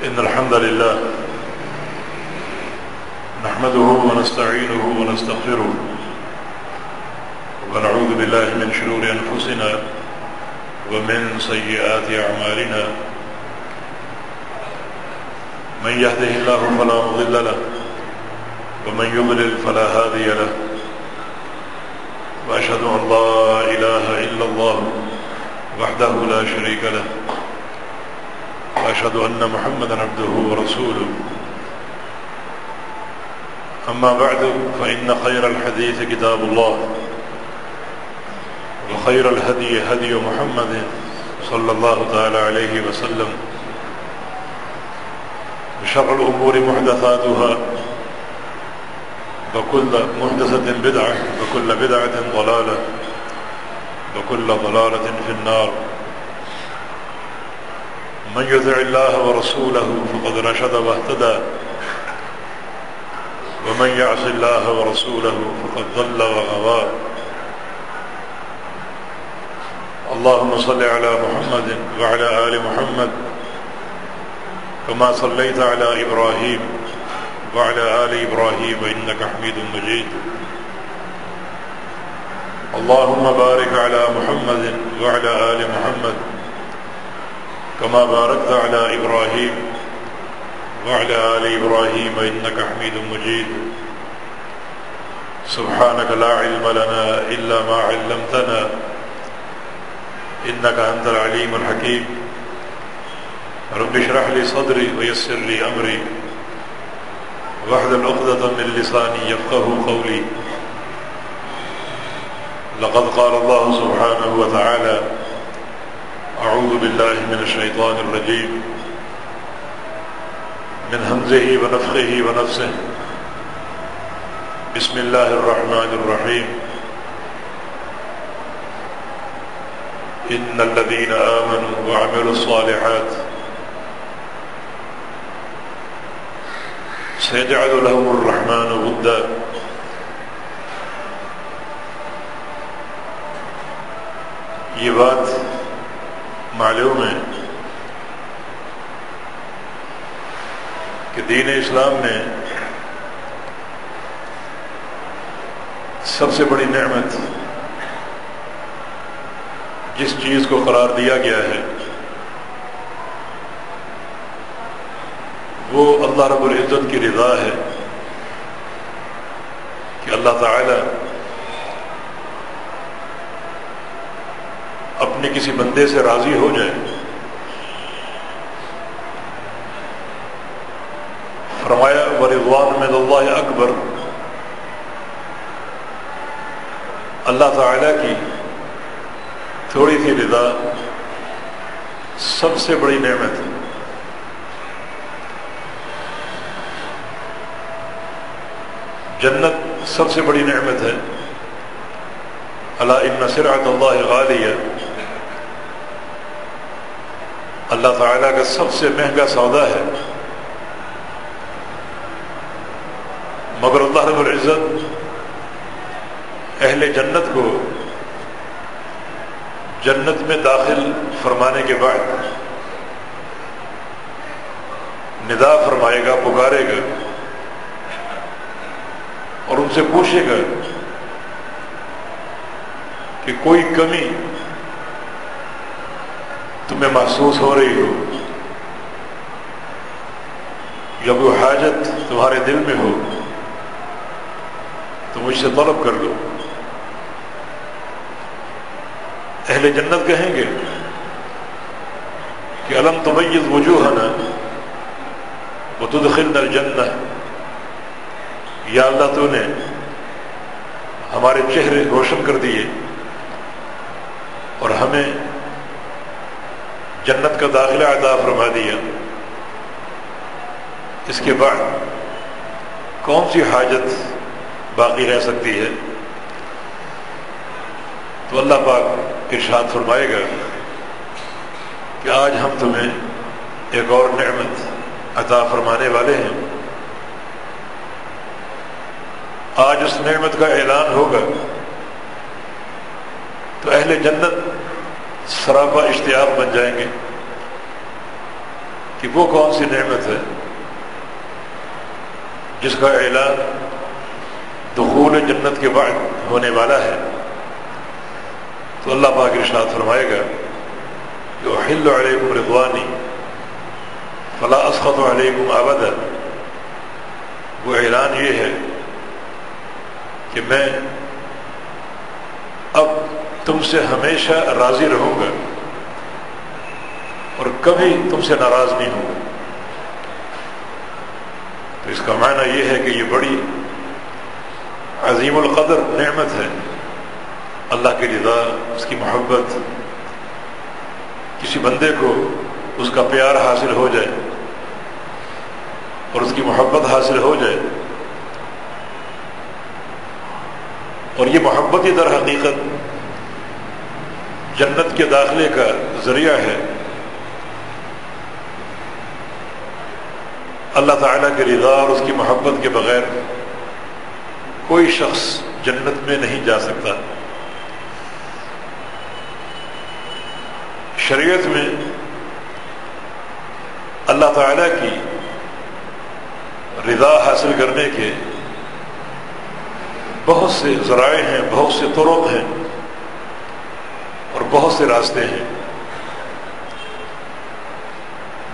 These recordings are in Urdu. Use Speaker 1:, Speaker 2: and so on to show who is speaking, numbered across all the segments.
Speaker 1: إن الحمد لله نحمده ونستعينه ونستغفره ونعوذ بالله من شرور أنفسنا ومن سيئات أعمالنا من يهده الله فلا مضل له ومن يضلل فلا هادي له وأشهد أن لا إله إلا الله وحده لا شريك له وأشهد أن محمدا عبده ورسوله أما بعد فإن خير الحديث كتاب الله وخير الهدي هدي محمد صلى الله تعالى عليه وسلم وشر الأمور محدثاتها وكل محدثة بدعة وكل بدعة ضلالة وكل ضلالة في النار من يطع الله ورسوله فقد رشد واهتدى ومن يعص الله ورسوله فقد ضل وغوى اللهم صل على محمد وعلى آل محمد كما صليت على إبراهيم وعلى آل إبراهيم إنك حميد مجيد اللهم بارك على محمد وعلى آل محمد كما باركت على إبراهيم وعلى آل إبراهيم إنك حميد مجيد سبحانك لا علم لنا إلا ما علمتنا إنك أنت العليم الحكيم رب اشرح لي صدري ويسر لي أمري واحلل عقدة من لساني يفقهوا قولي لقد قال الله سبحانه وتعالى أعوذ بالله من الشيطان الرجيم من همزه ونفخه ونفسه بسم الله الرحمن الرحيم إن الذين آمنوا وعملوا الصالحات سيجعل لهم الرحمن ودا یہ بات معلوم ہے کہ دین اسلام نے سب سے بڑی نعمت جس چیز کو قرار دیا گیا ہے وہ اللہ رب العزت کی رضا ہے کہ اللہ تعالی اپنے کسی بندے سے راضی ہو جائے فرمایا ورضوان من اللہ اکبر اللہ تعالی کی تھوڑی سی رضا سب سے بڑی نعمت ہے جنت سب سے بڑی نعمت ہے الا ان سلعۃ اللہ غالیہ اللہ تعالیٰ کا سب سے مہنگا سودا ہے مگر اللہ رب العزت اہل جنت کو جنت میں داخل فرمانے کے بعد ندا فرمائے گا پکارے گا اور ان سے پوچھے گا کہ کوئی کمی تمہیں محسوس ہو رہی ہو یا کوئی حاجت تمہارے دل میں ہو تو مجھ سے طلب کر دو اہل جنت کہیں گے کہ الم تمیز وجوہنا وتدخلنا الجنہ یا اللہ تو نے ہمارے چہرے روشن کر دیے اور ہمیں جنت کا داخلہ عطا فرما دیا اس کے بعد کون سی حاجت باقی رہ سکتی ہے تو اللہ پاک ارشاد فرمائے گا کہ آج ہم تمہیں ایک اور نعمت عطا فرمانے والے ہیں آج اس نعمت کا اعلان ہوگا تو اہل جنت سراپا اشتیاق بن جائیں گے کہ وہ کون سی نعمت ہے جس کا اعلان دخول جنت کے بعد ہونے والا ہے، تو اللہ پاک ارشاد فرمائے گا کہ احل علیکم رضوانی فلا اسخط علیکم ابدا۔ وہ اعلان یہ ہے کہ میں اب تم سے ہمیشہ راضی رہوں گا اور کبھی تم سے ناراض نہیں ہوں گا۔ تو اس کا معنی یہ ہے کہ یہ بڑی عظیم القدر نعمت ہے، اللہ کی رضا، اس کی محبت، کسی بندے کو اس کا پیار حاصل ہو جائے اور اس کی محبت حاصل ہو جائے، اور یہ محبت ہی در حقیقت جنت کے داخلے کا ذریعہ ہے۔ اللہ تعالیٰ کی رضا اور اس کی محبت کے بغیر کوئی شخص جنت میں نہیں جا سکتا۔ شریعت میں اللہ تعالیٰ کی رضا حاصل کرنے کے بہت سے ذرائع ہیں، بہت سے طرق ہیں اور بہت سے راستے ہیں،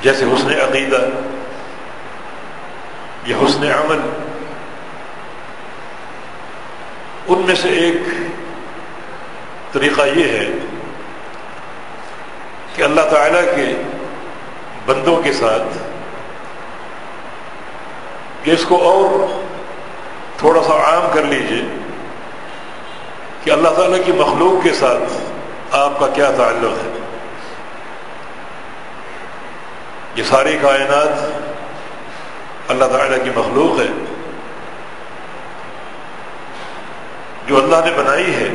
Speaker 1: جیسے حسن عقیدہ یا حسن عمل۔ ان میں سے ایک طریقہ یہ ہے کہ اللہ تعالیٰ کے بندوں کے ساتھ کہ اس کو اور تھوڑا سا عام کر لیجئے کہ اللہ تعالیٰ کی مخلوق کے ساتھ آپ کا کیا تعلق ہے۔ یہ ساری کائنات اللہ تعالیٰ کی مخلوق ہے جو اللہ نے بنائی ہے۔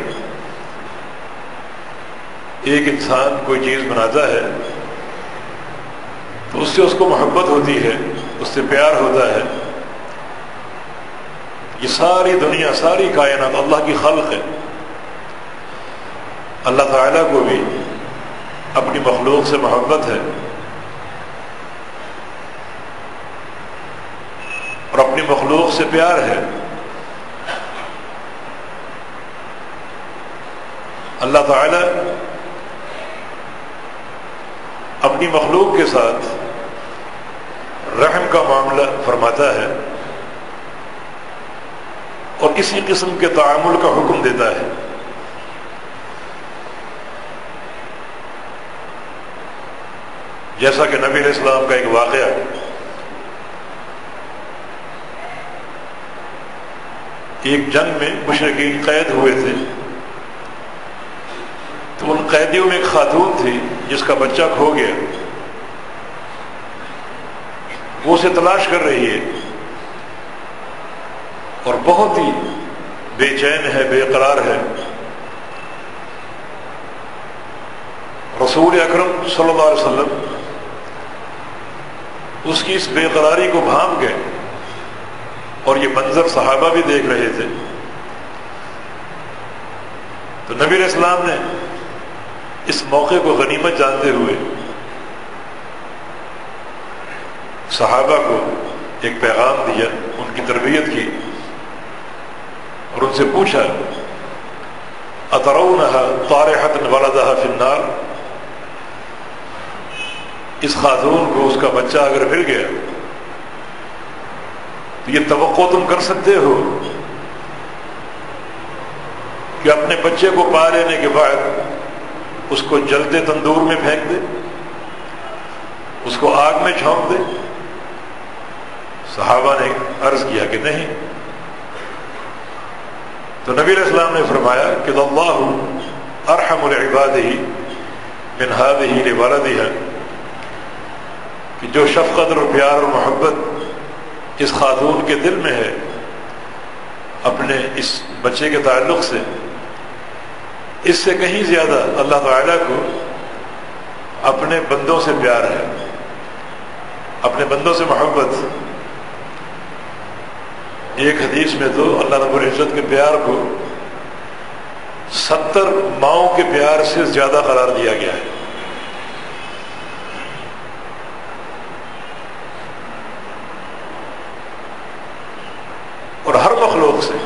Speaker 1: ایک انسان کوئی چیز بناتا ہے تو اس سے اس کو محبت ہوتی ہے، اس سے پیار ہوتا ہے۔ یہ ساری دنیا، ساری کائنات اللہ کی خلق ہے۔ اللہ تعالیٰ کو بھی اپنی مخلوق سے محبت ہے اور اپنی مخلوق سے پیار ہے۔ اللہ تعالیٰ اپنی مخلوق کے ساتھ رحم کا معاملہ فرماتا ہے اور کسی قسم کے تعامل کا حکم دیتا ہے۔ جیسا کہ نبی علیہ السلام کا ایک واقعہ، ایک جنگ میں مشرکین قید ہوئے تھے، تو ان قیدیوں میں ایک خاتون تھی جس کا بچہ کھو گیا۔ وہ اسے تلاش کر رہی ہے اور بہت ہی بے چین ہے، بے قرار ہے۔ رسول اکرم صلی اللہ علیہ وسلم اس کی اس بے قراری کو بھانپ گئے اور یہ منظر صحابہ بھی دیکھ رہے تھے۔ تو نبی علیہ السلام نے اس موقع کو غنیمت جانتے ہوئے صحابہ کو ایک پیغام دیا، ان کی تربیت کی اور ان سے پوچھا اترونها طارحة ولدها في النار، اس خاتون کو اس کا بچہ اگر مل گیا تو یہ توقع تم کر سکتے ہو کہ اپنے بچے کو پا لینے کے بعد اس کو جلتے تندور میں پھینک دے، اس کو آگ میں جھونک دے؟ صحابہ نے عرض کیا کہ نہیں۔ تو نبی علیہ السلام نے فرمایا کہ اللہ ارحم لعباده من هذه لولدها، کہ جو شفقت اور پیار اور محبت اس خاتون کے دل میں ہے اپنے اس بچے کے تعلق سے، اس سے کہیں زیادہ اللہ تعالیٰ کو اپنے بندوں سے پیار ہے، اپنے بندوں سے محبت۔ ایک حدیث میں تو اللہ رب العزت کے پیار کو 70 ماؤں کے پیار سے زیادہ قرار دیا گیا ہے۔ مخلوق سے،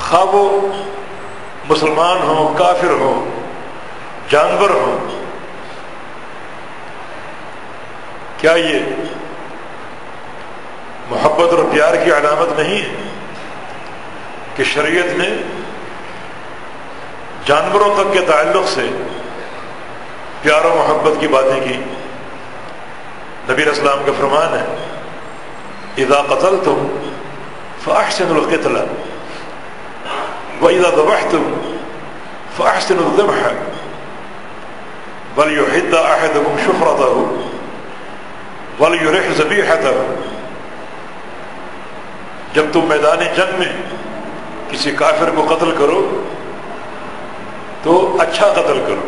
Speaker 1: خواہ وہ مسلمان ہوں، کافر ہوں، جانور ہوں، کیا یہ محبت اور پیار کی علامت نہیں ہے کہ شریعت نے جانوروں تک کے تعلق سے پیار و محبت کی باتیں کی؟ نبی علیہ السلام کا فرمان ہے اذا قتلتم فاحسنوا القتل واذا ذبحتم فاحسنوا الذبح وليحد احدكم شفرته وليرح ذبيحته۔ جب تم میدان جنگ میں کسی کافر کو قتل کرو تو اچھا قتل کرو،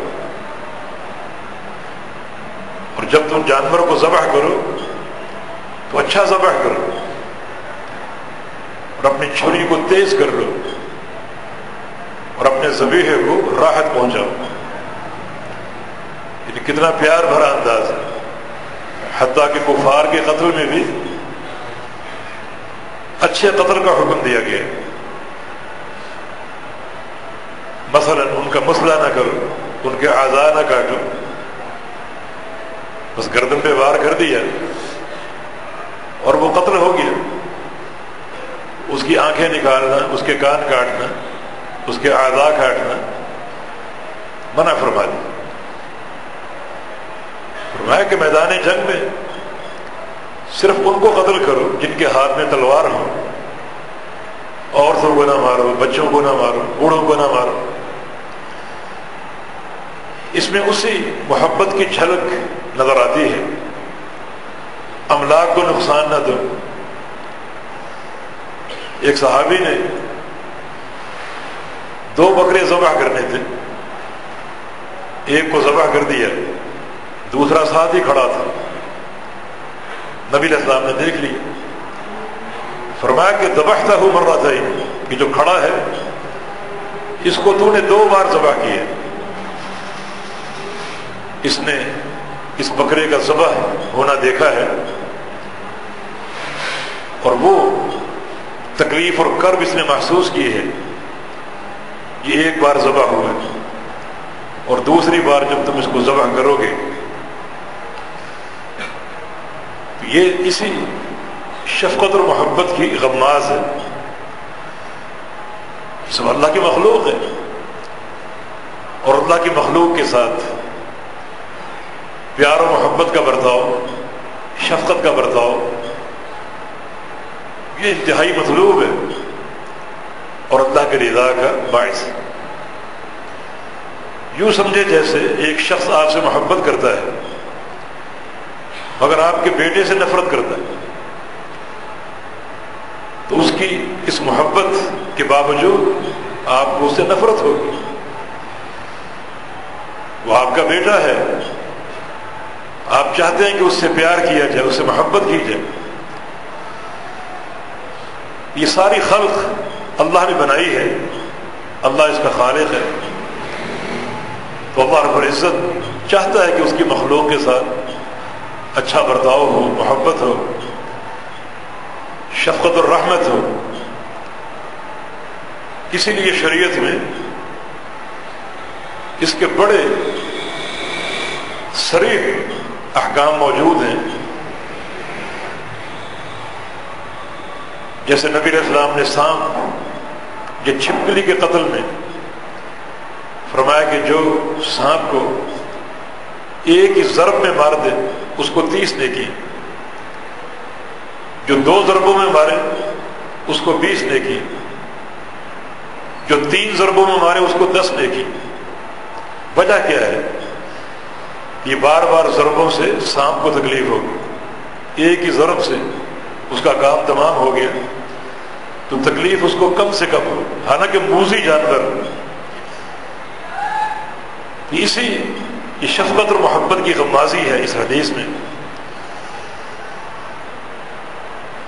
Speaker 1: اور جب تم جانور کو ذبح کرو تو اچھا ذبح کرو، اور اپنی چھری کو تیز کر لو اور اپنے ذبیحے کو راحت پہنچاؤ۔ یعنی کتنا پیار بھرا انداز ہے، حتیٰ کہ کفار کے قتل میں بھی اچھے قتل کا حکم دیا گیا۔ مثلا ان کا مسئلہ نہ کرو، ان کے اعضاء نہ کاٹو، بس گردن پہ وار کر دیا اور وہ قتل ہو گیا، اس کی آنکھیں نکالنا، اس کے کان کاٹنا، اس کے اعضاء کاٹنا منع فرما دیا۔ فرمایا کہ میدان جنگ میں صرف ان کو قتل کرو جن کے ہاتھ میں تلوار ہو، عورتوں کو نہ مارو، بچوں کو نہ مارو، بوڑھوں کو نہ مارو۔ اس میں اسی محبت کی جھلک نظر آتی ہے، املاک کو نقصان نہ دو۔ ایک صحابی نے 2 بکرے ذبح کرنے تھے، ایک کو ذبح کر دیا، دوسرا ساتھ ہی کھڑا تھا، نبی علیہ السلام نے دیکھ لیا، فرمایا کہ ذبحتہ مرتين، کہ جو کھڑا ہے اس کو تو نے 2 بار ذبح کیا۔ اس نے اس بکرے کا ذبح ہونا دیکھا ہے اور وہ تکلیف اور کرب اس نے محسوس کی ہے، یہ ایک بار ذبح ہوا ہے، اور دوسری بار جب تم اس کو ذبح کرو گے یہ اسی شفقت اور محبت کی غماز ہے۔ سب اللہ کی مخلوق ہے، اور اللہ کی مخلوق کے ساتھ پیار و محبت کا برتاؤ، شفقت کا برتاؤ، یہ انتہائی مطلوب ہے اور اللہ کے رضا کا باعث ہے۔ یوں سمجھے جیسے ایک شخص آپ سے محبت کرتا ہے مگر آپ کے بیٹے سے نفرت کرتا ہے، تو اس کی اس محبت کے باوجود آپ کو اس سے نفرت ہوگی۔ وہ آپ کا بیٹا ہے، آپ چاہتے ہیں کہ اس سے پیار کیا جائے، اس سے محبت کی جائے۔ یہ ساری خلق اللہ نے بنائی ہے، اللہ اس کا خالق ہے، تو اللہ رب العزت چاہتا ہے کہ اس کی مخلوق کے ساتھ اچھا برتاؤ ہو، محبت ہو، شفقت اور رحمت ہو۔ اسی لیے شریعت میں اس کے بڑے صریح احکام موجود ہیں، جیسے نبی علیہ السلام نے سانپ یا چھپکلی کے قتل میں فرمایا کہ جو سانپ کو ایک ہی ضرب میں مار دے اس کو 30 نیکی، جو 2 ضربوں میں مارے اس کو 20 نیکی، جو 3 ضربوں میں مارے اس کو 10 نیکی۔ وجہ کیا ہے؟ یہ بار بار ضربوں سے سانپ کو تکلیف ہوگی، ایک ہی ضرب سے اس کا کام تمام ہو گیا تو تکلیف اس کو کم سے کم ہو، حالانکہ موذی جانور۔ یہ شفقت اور محبت کی غمازی ہے اس حدیث میں۔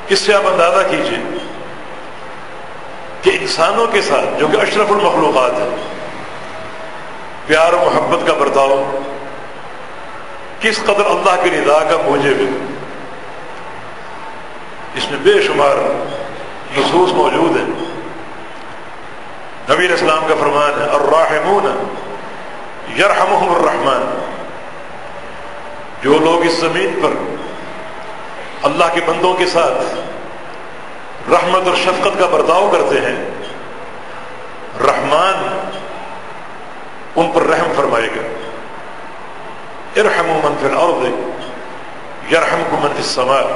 Speaker 1: اس سے آپ اندازہ کیجئے کہ انسانوں کے ساتھ جو کہ اشرف المخلوقات ہیں، پیار و محبت کا برتاؤ کس قدر اللہ کی رضا کا موجب ہے۔ اس میں بے شمار نصوص موجود ہیں۔ نبی علیہ السلام کا فرمان ہے الراحمون یرحمہم الرحمن، جو لوگ اس زمین پر اللہ کے بندوں کے ساتھ رحمت اور شفقت کا برتاؤ کرتے ہیں، رحمان ان پر رحم فرمائے گا۔ ارحموا من فی الارض یرحمکم من فی السماء،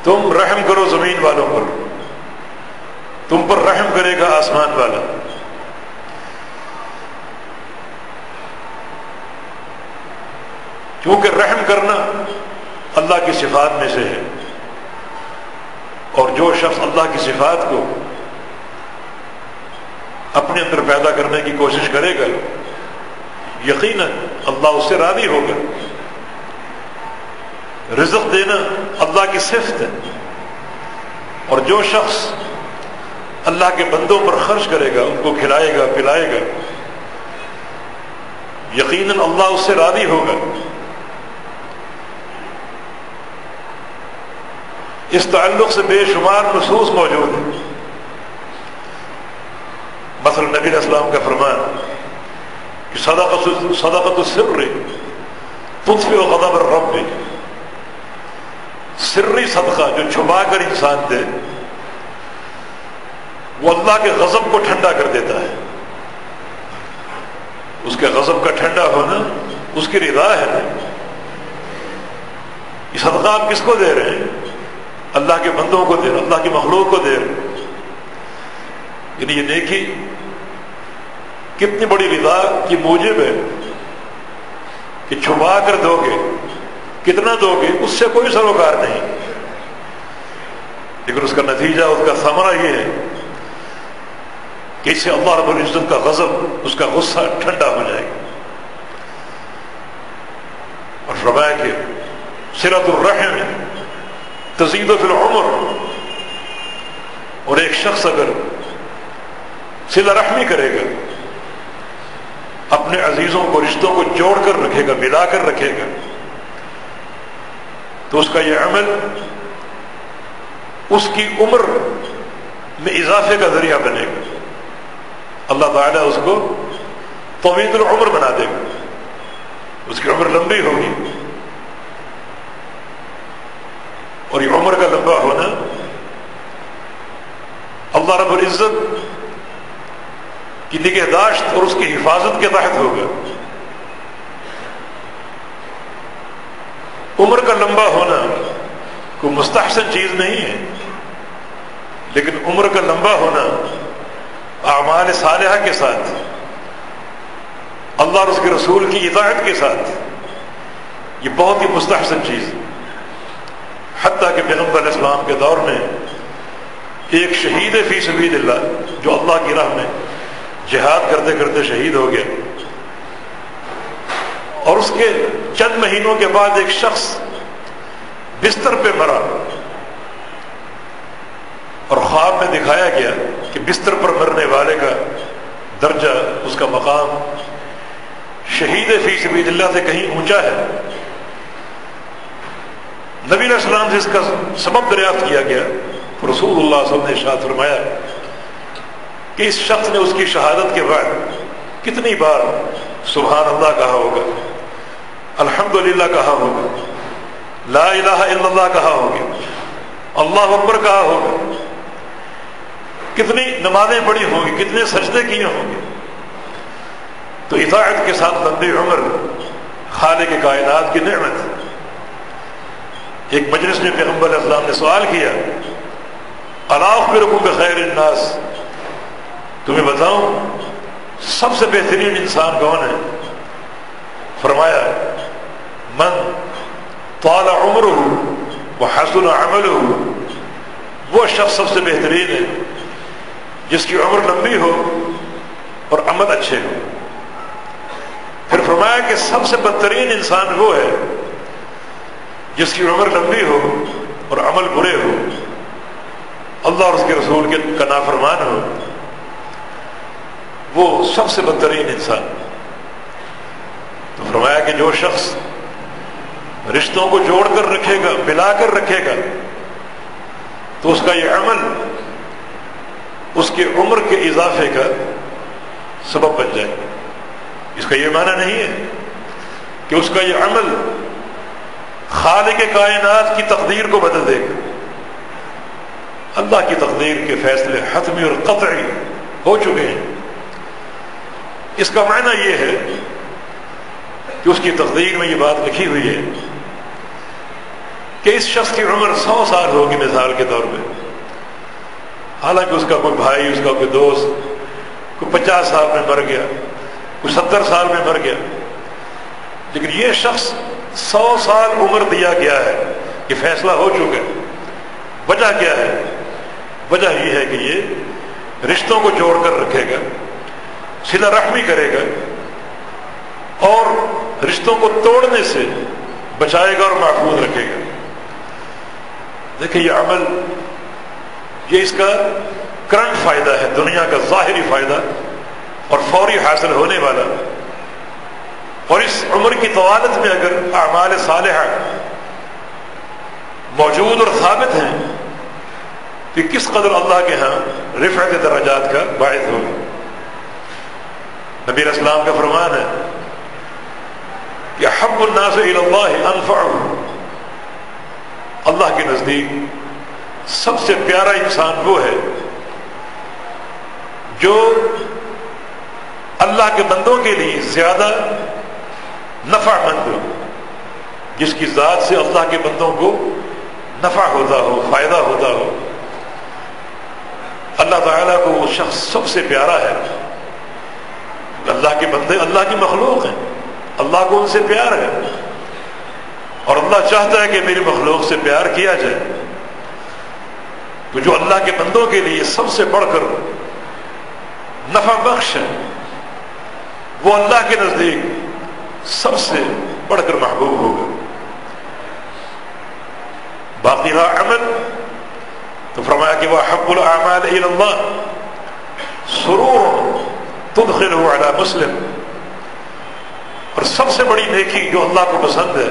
Speaker 1: تم رحم کرو زمین والوں پر، تم پر رحم کرے گا آسمان والا۔ کیونکہ رحم کرنا اللہ کی صفات میں سے ہے، اور جو شخص اللہ کی صفات کو اپنے اندر پیدا کرنے کی کوشش کرے گا، یقیناً اللہ اس سے راضی ہوگا۔ رزق دینا اللہ کی صفت ہے، اور جو شخص اللہ کے بندوں پر خرچ کرے گا، ان کو کھلائے گا پلائے گا، یقیناً اللہ اس سے راضی ہوگا۔ اس تعلق سے بے شمار نصوص موجود ہیں۔ مثلا نبی علیہ السلام کا فرمان کہ صدقۃ السر تطفئ غضب الرب، سری صدقہ جو چھپا کر انسان دے وہ اللہ کے غضب کو ٹھنڈا کر دیتا ہے۔ اس کے غضب کا ٹھنڈا ہونا اس کی رضا ہے۔ یہ صدقہ آپ کس کو دے رہے ہیں؟ اللہ کے بندوں کو دے رہے، اللہ کی مخلوق کو دے رہے۔ یعنی یہ نیکی کتنی بڑی رضا کی موجب ہے کہ چھپا کر دو گے، کتنا دو گے اس سے کوئی سروکار نہیں، لیکن اس کا نتیجہ، اس کا ثمرہ یہ ہے کہ اس سے اللہ رب العزت کا غضب، اس کا غصہ ٹھنڈا ہو جائے گا۔ اور فرمایا کہ صلۃ الرحم تزید فی العمر، اور ایک شخص اگر صلہ رحمی کرے گا، اپنے عزیزوں کو، رشتوں کو جوڑ کر رکھے گا، ملا کر رکھے گا، تو اس کا یہ عمل اس کی عمر میں اضافے کا ذریعہ بنے گا۔ اللہ تعالیٰ اس کو طویل العمر بنا دے گا، اس کی عمر لمبی ہوگی۔ اور یہ عمر کا لمبا ہونا اللہ رب العزت کی نگہداشت اور اس کی حفاظت کے تحت ہوگا۔ عمر کا لمبا ہونا کوئی مستحسن چیز نہیں ہے، لیکن عمر کا لمبا ہونا اعمال صالحہ کے ساتھ، اللہ اور اس کے رسول کی اطاعت کے ساتھ، یہ بہت ہی مستحسن چیز ہے۔ حتیٰ کہ پیغمبر علیہ السلام کے دور میں ایک شہید فی سبیل اللہ جو اللہ کی راہ میں جہاد کرتے کرتے شہید ہو گیا، اور اس کے چند مہینوں کے بعد ایک شخص بستر پہ مرا، اور خواب میں دکھایا گیا کہ بستر پر مرنے والے کا درجہ، اس کا مقام شہید فی سبیل اللہ سے کہیں اونچا ہے۔ نبی علیہ السلام سے اس کا سبب دریافت کیا گیا، رسول اللہ صلی اللہ علیہ وسلم نے ارشاد فرمایا کہ اس شخص نے اس کی شہادت کے بعد کتنی بار سبحان اللہ کہا ہوگا، الحمدللہ کہا ہوگا، لا الہ الا اللہ کہا ہوگا، اللہ اکبر کہا ہوگا، کتنی نمازیں پڑھی ہوں گی، کتنے سجدے کیے ہوں گے۔ تو اطاعت کے ساتھ لمبی عمر خالق کائنات کی نعمت۔ ایک مجلس میں پیغمبر علیہ السلام نے سوال کیا، الا اخبرکم بخیر الناس، تمہیں بتاؤں سب سے بہترین انسان کون ہے؟ فرمایا من طال عمرہ وحسن عملہ، وہ شخص سب سے بہترین ہے جس کی عمر لمبی ہو اور عمل اچھے ہو۔ پھر فرمایا کہ سب سے بدترین انسان وہ ہے جس کی عمر لمبی ہو اور عمل برے ہو، اللہ اور اس کے رسول کا نافرمان ہو، وہ سب سے بدترین انسان۔ تو فرمایا کہ جو شخص رشتوں کو جوڑ کر رکھے گا، ملا کر رکھے گا، تو اس کا یہ عمل اس کے عمر کے اضافے کا سبب بن جائے. اس کا یہ معنی نہیں ہے کہ اس کا یہ عمل خالق کائنات کی تقدیر کو بدل دے گا. اللہ کی تقدیر کے فیصلے حتمی اور قطعی ہو چکے ہیں. اس کا معنی یہ ہے کہ اس کی تقدیر میں یہ بات لکھی ہوئی ہے کہ اس شخص کی عمر 100 سال ہوگی مثال کے طور پہ. حالانکہ اس کا کوئی بھائی، اس کا کوئی دوست کوئی 50 سال میں مر گیا، کوئی 70 سال میں مر گیا، لیکن یہ شخص 100 سال عمر دیا گیا ہے. یہ فیصلہ ہو چکا ہے. وجہ کیا ہے؟ وجہ یہ ہے کہ یہ رشتوں کو جوڑ کر رکھے گا، صلہ رحمی کرے گا اور رشتوں کو توڑنے سے بچائے گا اور محفوظ رکھے گا. دیکھیں یہ عمل، یہ اس کا کرنٹ فائدہ ہے، دنیا کا ظاہری فائدہ اور فوری حاصل ہونے والا. اور اس عمر کی طوالت میں اگر اعمال صالحہ موجود اور ثابت ہیں کہ کس قدر اللہ کے ہاں رفعت درجات کا باعث ہوگا. نبی علیہ السلام کا فرمان ہے کہ احب الناس الی اللہ انفعهم. اللہ کے نزدیک سب سے پیارا انسان وہ ہے جو اللہ کے بندوں کے لیے زیادہ نفع مند ہو، جس کی ذات سے اللہ کے بندوں کو نفع ہوتا ہو، فائدہ ہوتا ہو. اللہ تعالیٰ کو وہ شخص سب سے پیارا ہے. اللہ کے بندے اللہ کی مخلوق ہیں، اللہ کو ان سے پیار ہے اور اللہ چاہتا ہے کہ میری مخلوق سے پیار کیا جائے. تو جو اللہ کے بندوں کے لیے سب سے بڑھ کر نفع بخش ہے وہ اللہ کے نزدیک سب سے بڑھ کر محبوب ہوگا. باقی رہا عمل تو فرمایا کہ وہ احب الاعمال الی اللہ سرور تدخلہ علی مسلم. اور سب سے بڑی نیکی جو اللہ کو پسند ہے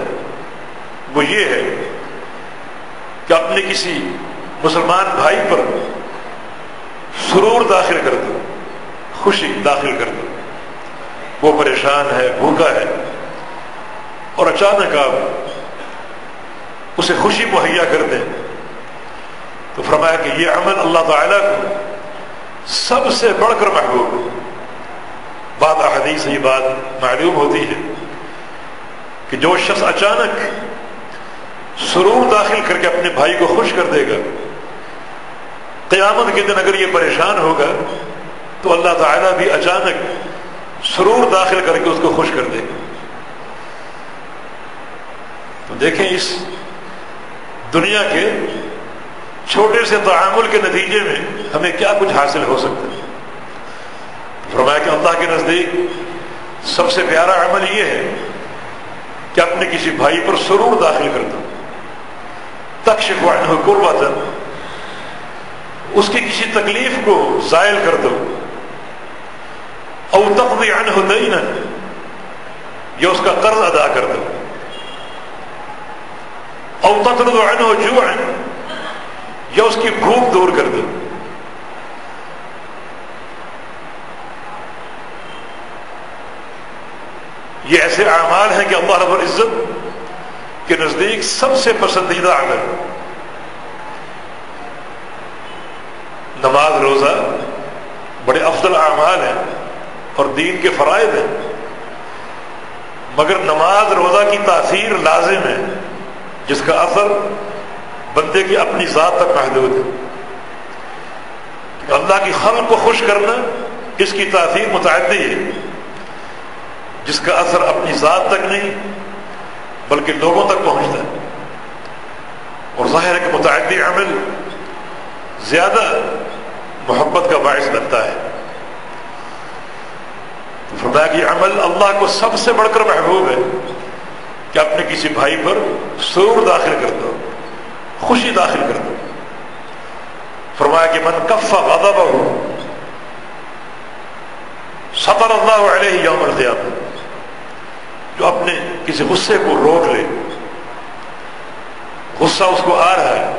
Speaker 1: وہ یہ ہے کہ اپنے کسی مسلمان بھائی پر سرور داخل کر دو، خوشی داخل کر دو. وہ پریشان ہے، بھوکا ہے اور اچانک آپ اسے خوشی مہیا کر دیں تو فرمایا کہ یہ عمل اللہ تعالیٰ کو سب سے بڑھ کر محبوب ہے. بعض احادیث سے یہ بات معلوم ہوتی ہے کہ جو شخص اچانک سرور داخل کر کے اپنے بھائی کو خوش کر دے گا، قیامت کے دن اگر یہ پریشان ہوگا تو اللہ تعالیٰ بھی اچانک سرور داخل کر کے اس کو خوش کر دے گا. تو دیکھیں اس دنیا کے چھوٹے سے تعامل کے نتیجے میں ہمیں کیا کچھ حاصل ہو سکتا ہے. فرمایا کہ اللہ کے نزدیک سب سے پیارا عمل یہ ہے کہ اپنے کسی بھائی پر سرور داخل کر دو. تکشف عنہ کربۃ، اس کی کسی تکلیف کو زائل کر دو. او تقضی عنہ دینا، یا اس کا قرض ادا کر دو. او تطرد عنہ جوعا، یا اس کی بھوک دور کر دو. یہ ایسے اعمال ہیں کہ اللہ رب العزت کے نزدیک سب سے پسندیدہ عمل. نماز روزہ بڑے افضل اعمال ہیں اور دین کے فرائض ہیں، مگر نماز روزہ کی تاثیر لازم ہے جس کا اثر بندے کی اپنی ذات تک محدود ہے. اللہ کی خلق کو خوش کرنا اس کی تاثیر متعدی ہے جس کا اثر اپنی ذات تک نہیں بلکہ لوگوں تک پہنچتا ہے. اور ظاہر ہے کہ متعدی عمل زیادہ محبت کا باعث بنتا ہے. فرمایا کہ عمل اللہ کو سب سے بڑھ کر محبوب ہے کہ اپنے کسی بھائی پر سرور داخل کر دو، خوشی داخل کر دو. فرمایا کہ من کف غضبہ سطر اللہ علیہ یوم القیامہ، جو اپنے کسی غصے کو روک لے، غصہ اس کو آ رہا ہے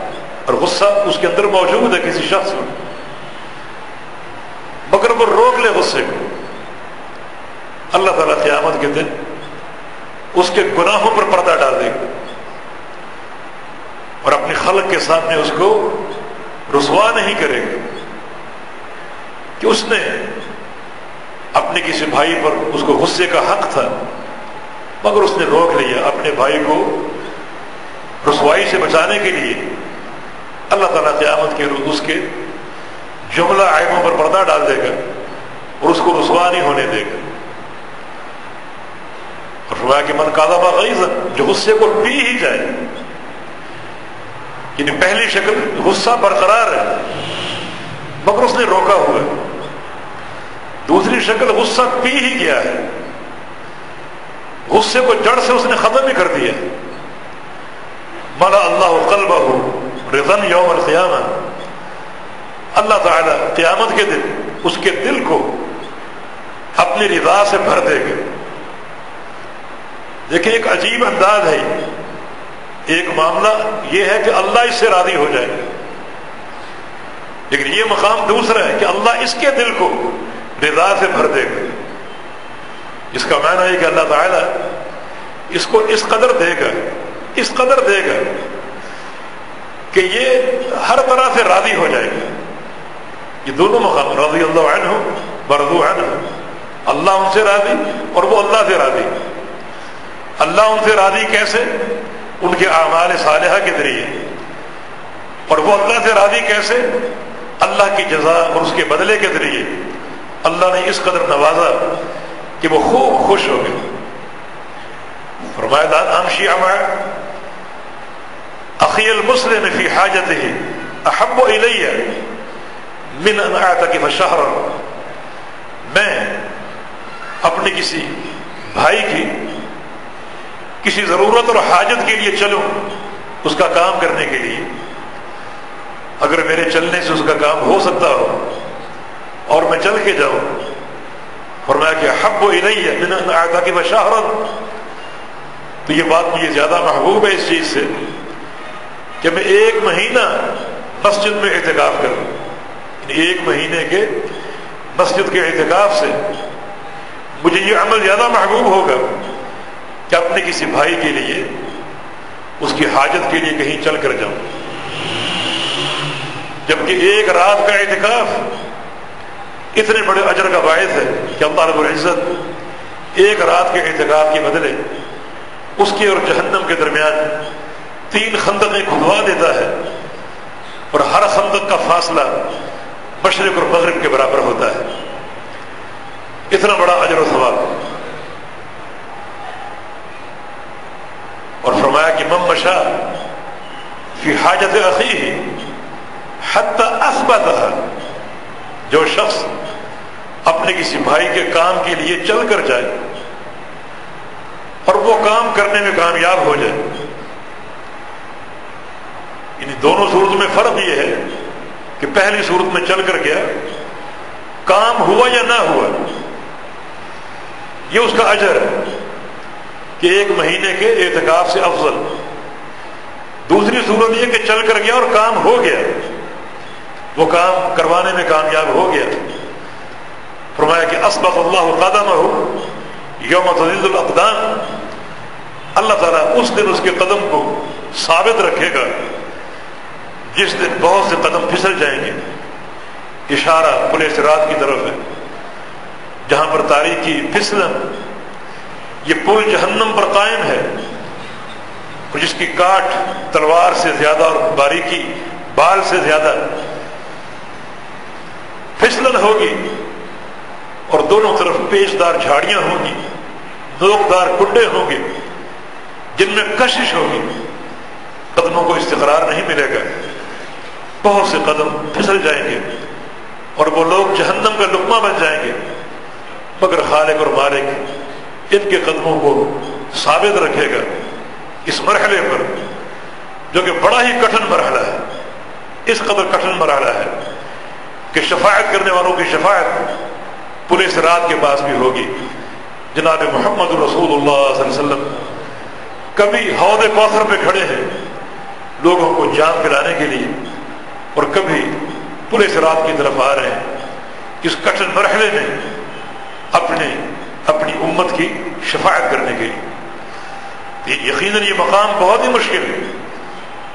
Speaker 1: اور غصہ اس کے اندر موجود ہے کسی شخص میں، مگر وہ روک لے غصے کو، اللہ تعالیٰ قیامت کے دن اس کے گناہوں پر پردہ ڈال دے گا اور اپنی خلق کے سامنے اس کو رسوا نہیں کرے گا کہ اس نے اپنے کسی بھائی پر، اس کو غصے کا حق تھا مگر اس نے روک لیا، اپنے بھائی کو رسوائی سے بچانے کے لیے اللہ تعالیٰ قیامت کے روز اس کے جملہ عیبوں پر پردہ ڈال دے گا اور اس کو رسوا نہیں ہونے دے گا۔ اور فرمایا کہ من کاذب غیظا، جو غصے کو پی ہی جائے، یعنی پہلی شکل غصہ برقرار ہے مگر اس نے روکا ہوا ہے، دوسری شکل غصہ پی ہی گیا ہے، غصے کو جڑ سے اس نے ختم ہی کر دیا، ملا اللہ قلبہ رضا یوم القیامہ، اللہ تعالیٰ قیامت کے دن اس کے دل کو اپنی رضا سے بھر دے گا۔ دیکھیں ایک عجیب انداز ہے، ایک معاملہ یہ ہے کہ اللہ اس سے راضی ہو جائے، لیکن یہ مقام دوسرا ہے کہ اللہ اس کے دل کو رضا سے بھر دے گا، جس کا معنی ہے کہ اللہ تعالیٰ اس کو اس قدر دے گا، اس قدر دے گا کہ یہ ہر طرح سے راضی ہو جائے گا۔ یہ دونوں مقام، رضی اللہ عنہ ورضوا عنہ، اللہ ان سے راضی اور وہ اللہ سے راضی۔ اللہ ان سے راضی کیسے؟ ان کے اعمال صالحہ کے ذریعے، اور وہ اللہ سے راضی کیسے؟ اللہ کی جزا اور اس کے بدلے کے ذریعے۔ اللہ نے اس قدر نوازا کہ وہ خوب خوش ہو گئے۔ فرمایا امشی مع اخی المسلم فی حاجتہ احب الی من ان اعتکف شہرا، میں اپنے کسی بھائی کی کسی ضرورت اور حاجت کے لیے چلوں، اس کا کام کرنے کے لیے، اگر میرے چلنے سے اس کا کام ہو سکتا ہو اور میں چل کے جاؤں، فرمایا کہ احب الی من ان اعتکف شہرا، تو یہ بات مجھے زیادہ محبوب ہے اس چیز سے کہ میں 1 مہینہ مسجد میں اعتکاف کروں، یعنی 1 مہینے کے مسجد کے اعتکاف سے مجھے یہ عمل زیادہ محبوب ہوگا کہ اپنے کسی بھائی کے لیے، اس کی حاجت کے لیے کہیں چل کر جاؤں، جبکہ 1 رات کا اعتکاف اتنے بڑے اجر کا باعث ہے کہ اللہ رب العزت 1 رات کے اعتکاف کے بدلے اس کے اور جہنم کے درمیان 3 خندقیں کھدوا دیتا ہے، اور ہر خندق کا فاصلہ مشرق اور مغرب کے برابر ہوتا ہے، اتنا بڑا اجر و ثواب۔ اور فرمایا کہ من مشى فی حاجت اخیہ حتی اثبتها، جو شخص اپنے کسی بھائی کے کام کے لیے چل کر جائے اور وہ کام کرنے میں کامیاب ہو جائے، یعنی دونوں صورتوں میں فرق یہ ہے کہ پہلی صورت میں چل کر گیا، کام ہوا یا نہ ہوا، یہ اس کا اجر ہے کہ 1 مہینے کے اعتکاف سے افضل۔ دوسری صورت یہ کہ چل کر گیا اور کام ہو گیا، وہ کام کروانے میں کامیاب ہو گیا، فرمایا کہ اثبت اللہ قدمہ یوم تزل الاقدام، اللہ تعالیٰ اس دن اس کے قدم کو ثابت رکھے گا جس دن بہت سے قدم پھسل جائیں گے۔ اشارہ پل صراط کی طرف ہے، جہاں پر تاریکی پھسلن، یہ پل جہنم پر قائم ہے، اور جس کی کاٹ تلوار سے زیادہ اور باریکی بال سے زیادہ پھسلن ہوگی، اور دونوں طرف پیچدار جھاڑیاں ہوں گی، نوکدار کنڈے ہوں گے جن میں کشش ہوگی، قدموں کو استقرار نہیں ملے گا، بہت سے قدم پھسل جائیں گے اور وہ لوگ جہنم کا لقمہ بن جائیں گے، مگر خالق اور مالک ان کے قدموں کو ثابت رکھے گا اس مرحلے پر، جو کہ بڑا ہی کٹھن مرحلہ ہے، اس قدر کٹھن مرحلہ ہے کہ شفاعت کرنے والوں کی شفاعت پل صراط کے پاس بھی ہوگی۔ جناب محمد رسول اللہ صلی اللہ علیہ وسلم کبھی حوض کوثر پہ کھڑے ہیں، لوگوں کو جام پلانے کے لیے، اور کبھی پورے صراط کی طرف آ رہے ہیں اس کٹھن مرحلے میں اپنی امت کی شفاعت کرنے کے لیے۔ یقیناً یہ مقام بہت ہی مشکل ہے۔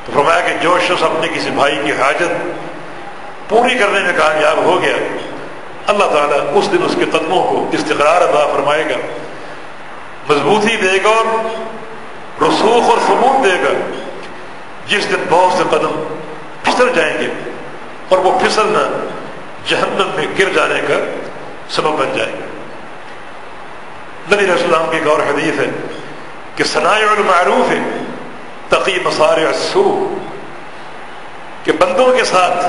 Speaker 1: تو فرمایا کہ جو شخص اپنے کسی بھائی کی حاجت پوری کرنے میں کامیاب ہو گیا، اللہ تعالیٰ اس دن اس کے قدموں کو استقرار عطا فرمائے گا، مضبوطی دے گا اور رسوخ اور ثبوت دے گا۔ جس دن بہت سے قدم پھسل جائیں گے اور وہ پھسلنا جہنم میں گر جانے کا سبب بن جائے گا۔ نبی علیہ السلام کی ایک اور حدیث ہے کہ صنائع المعروف تقی مصارع السوء، کہ بندوں کے ساتھ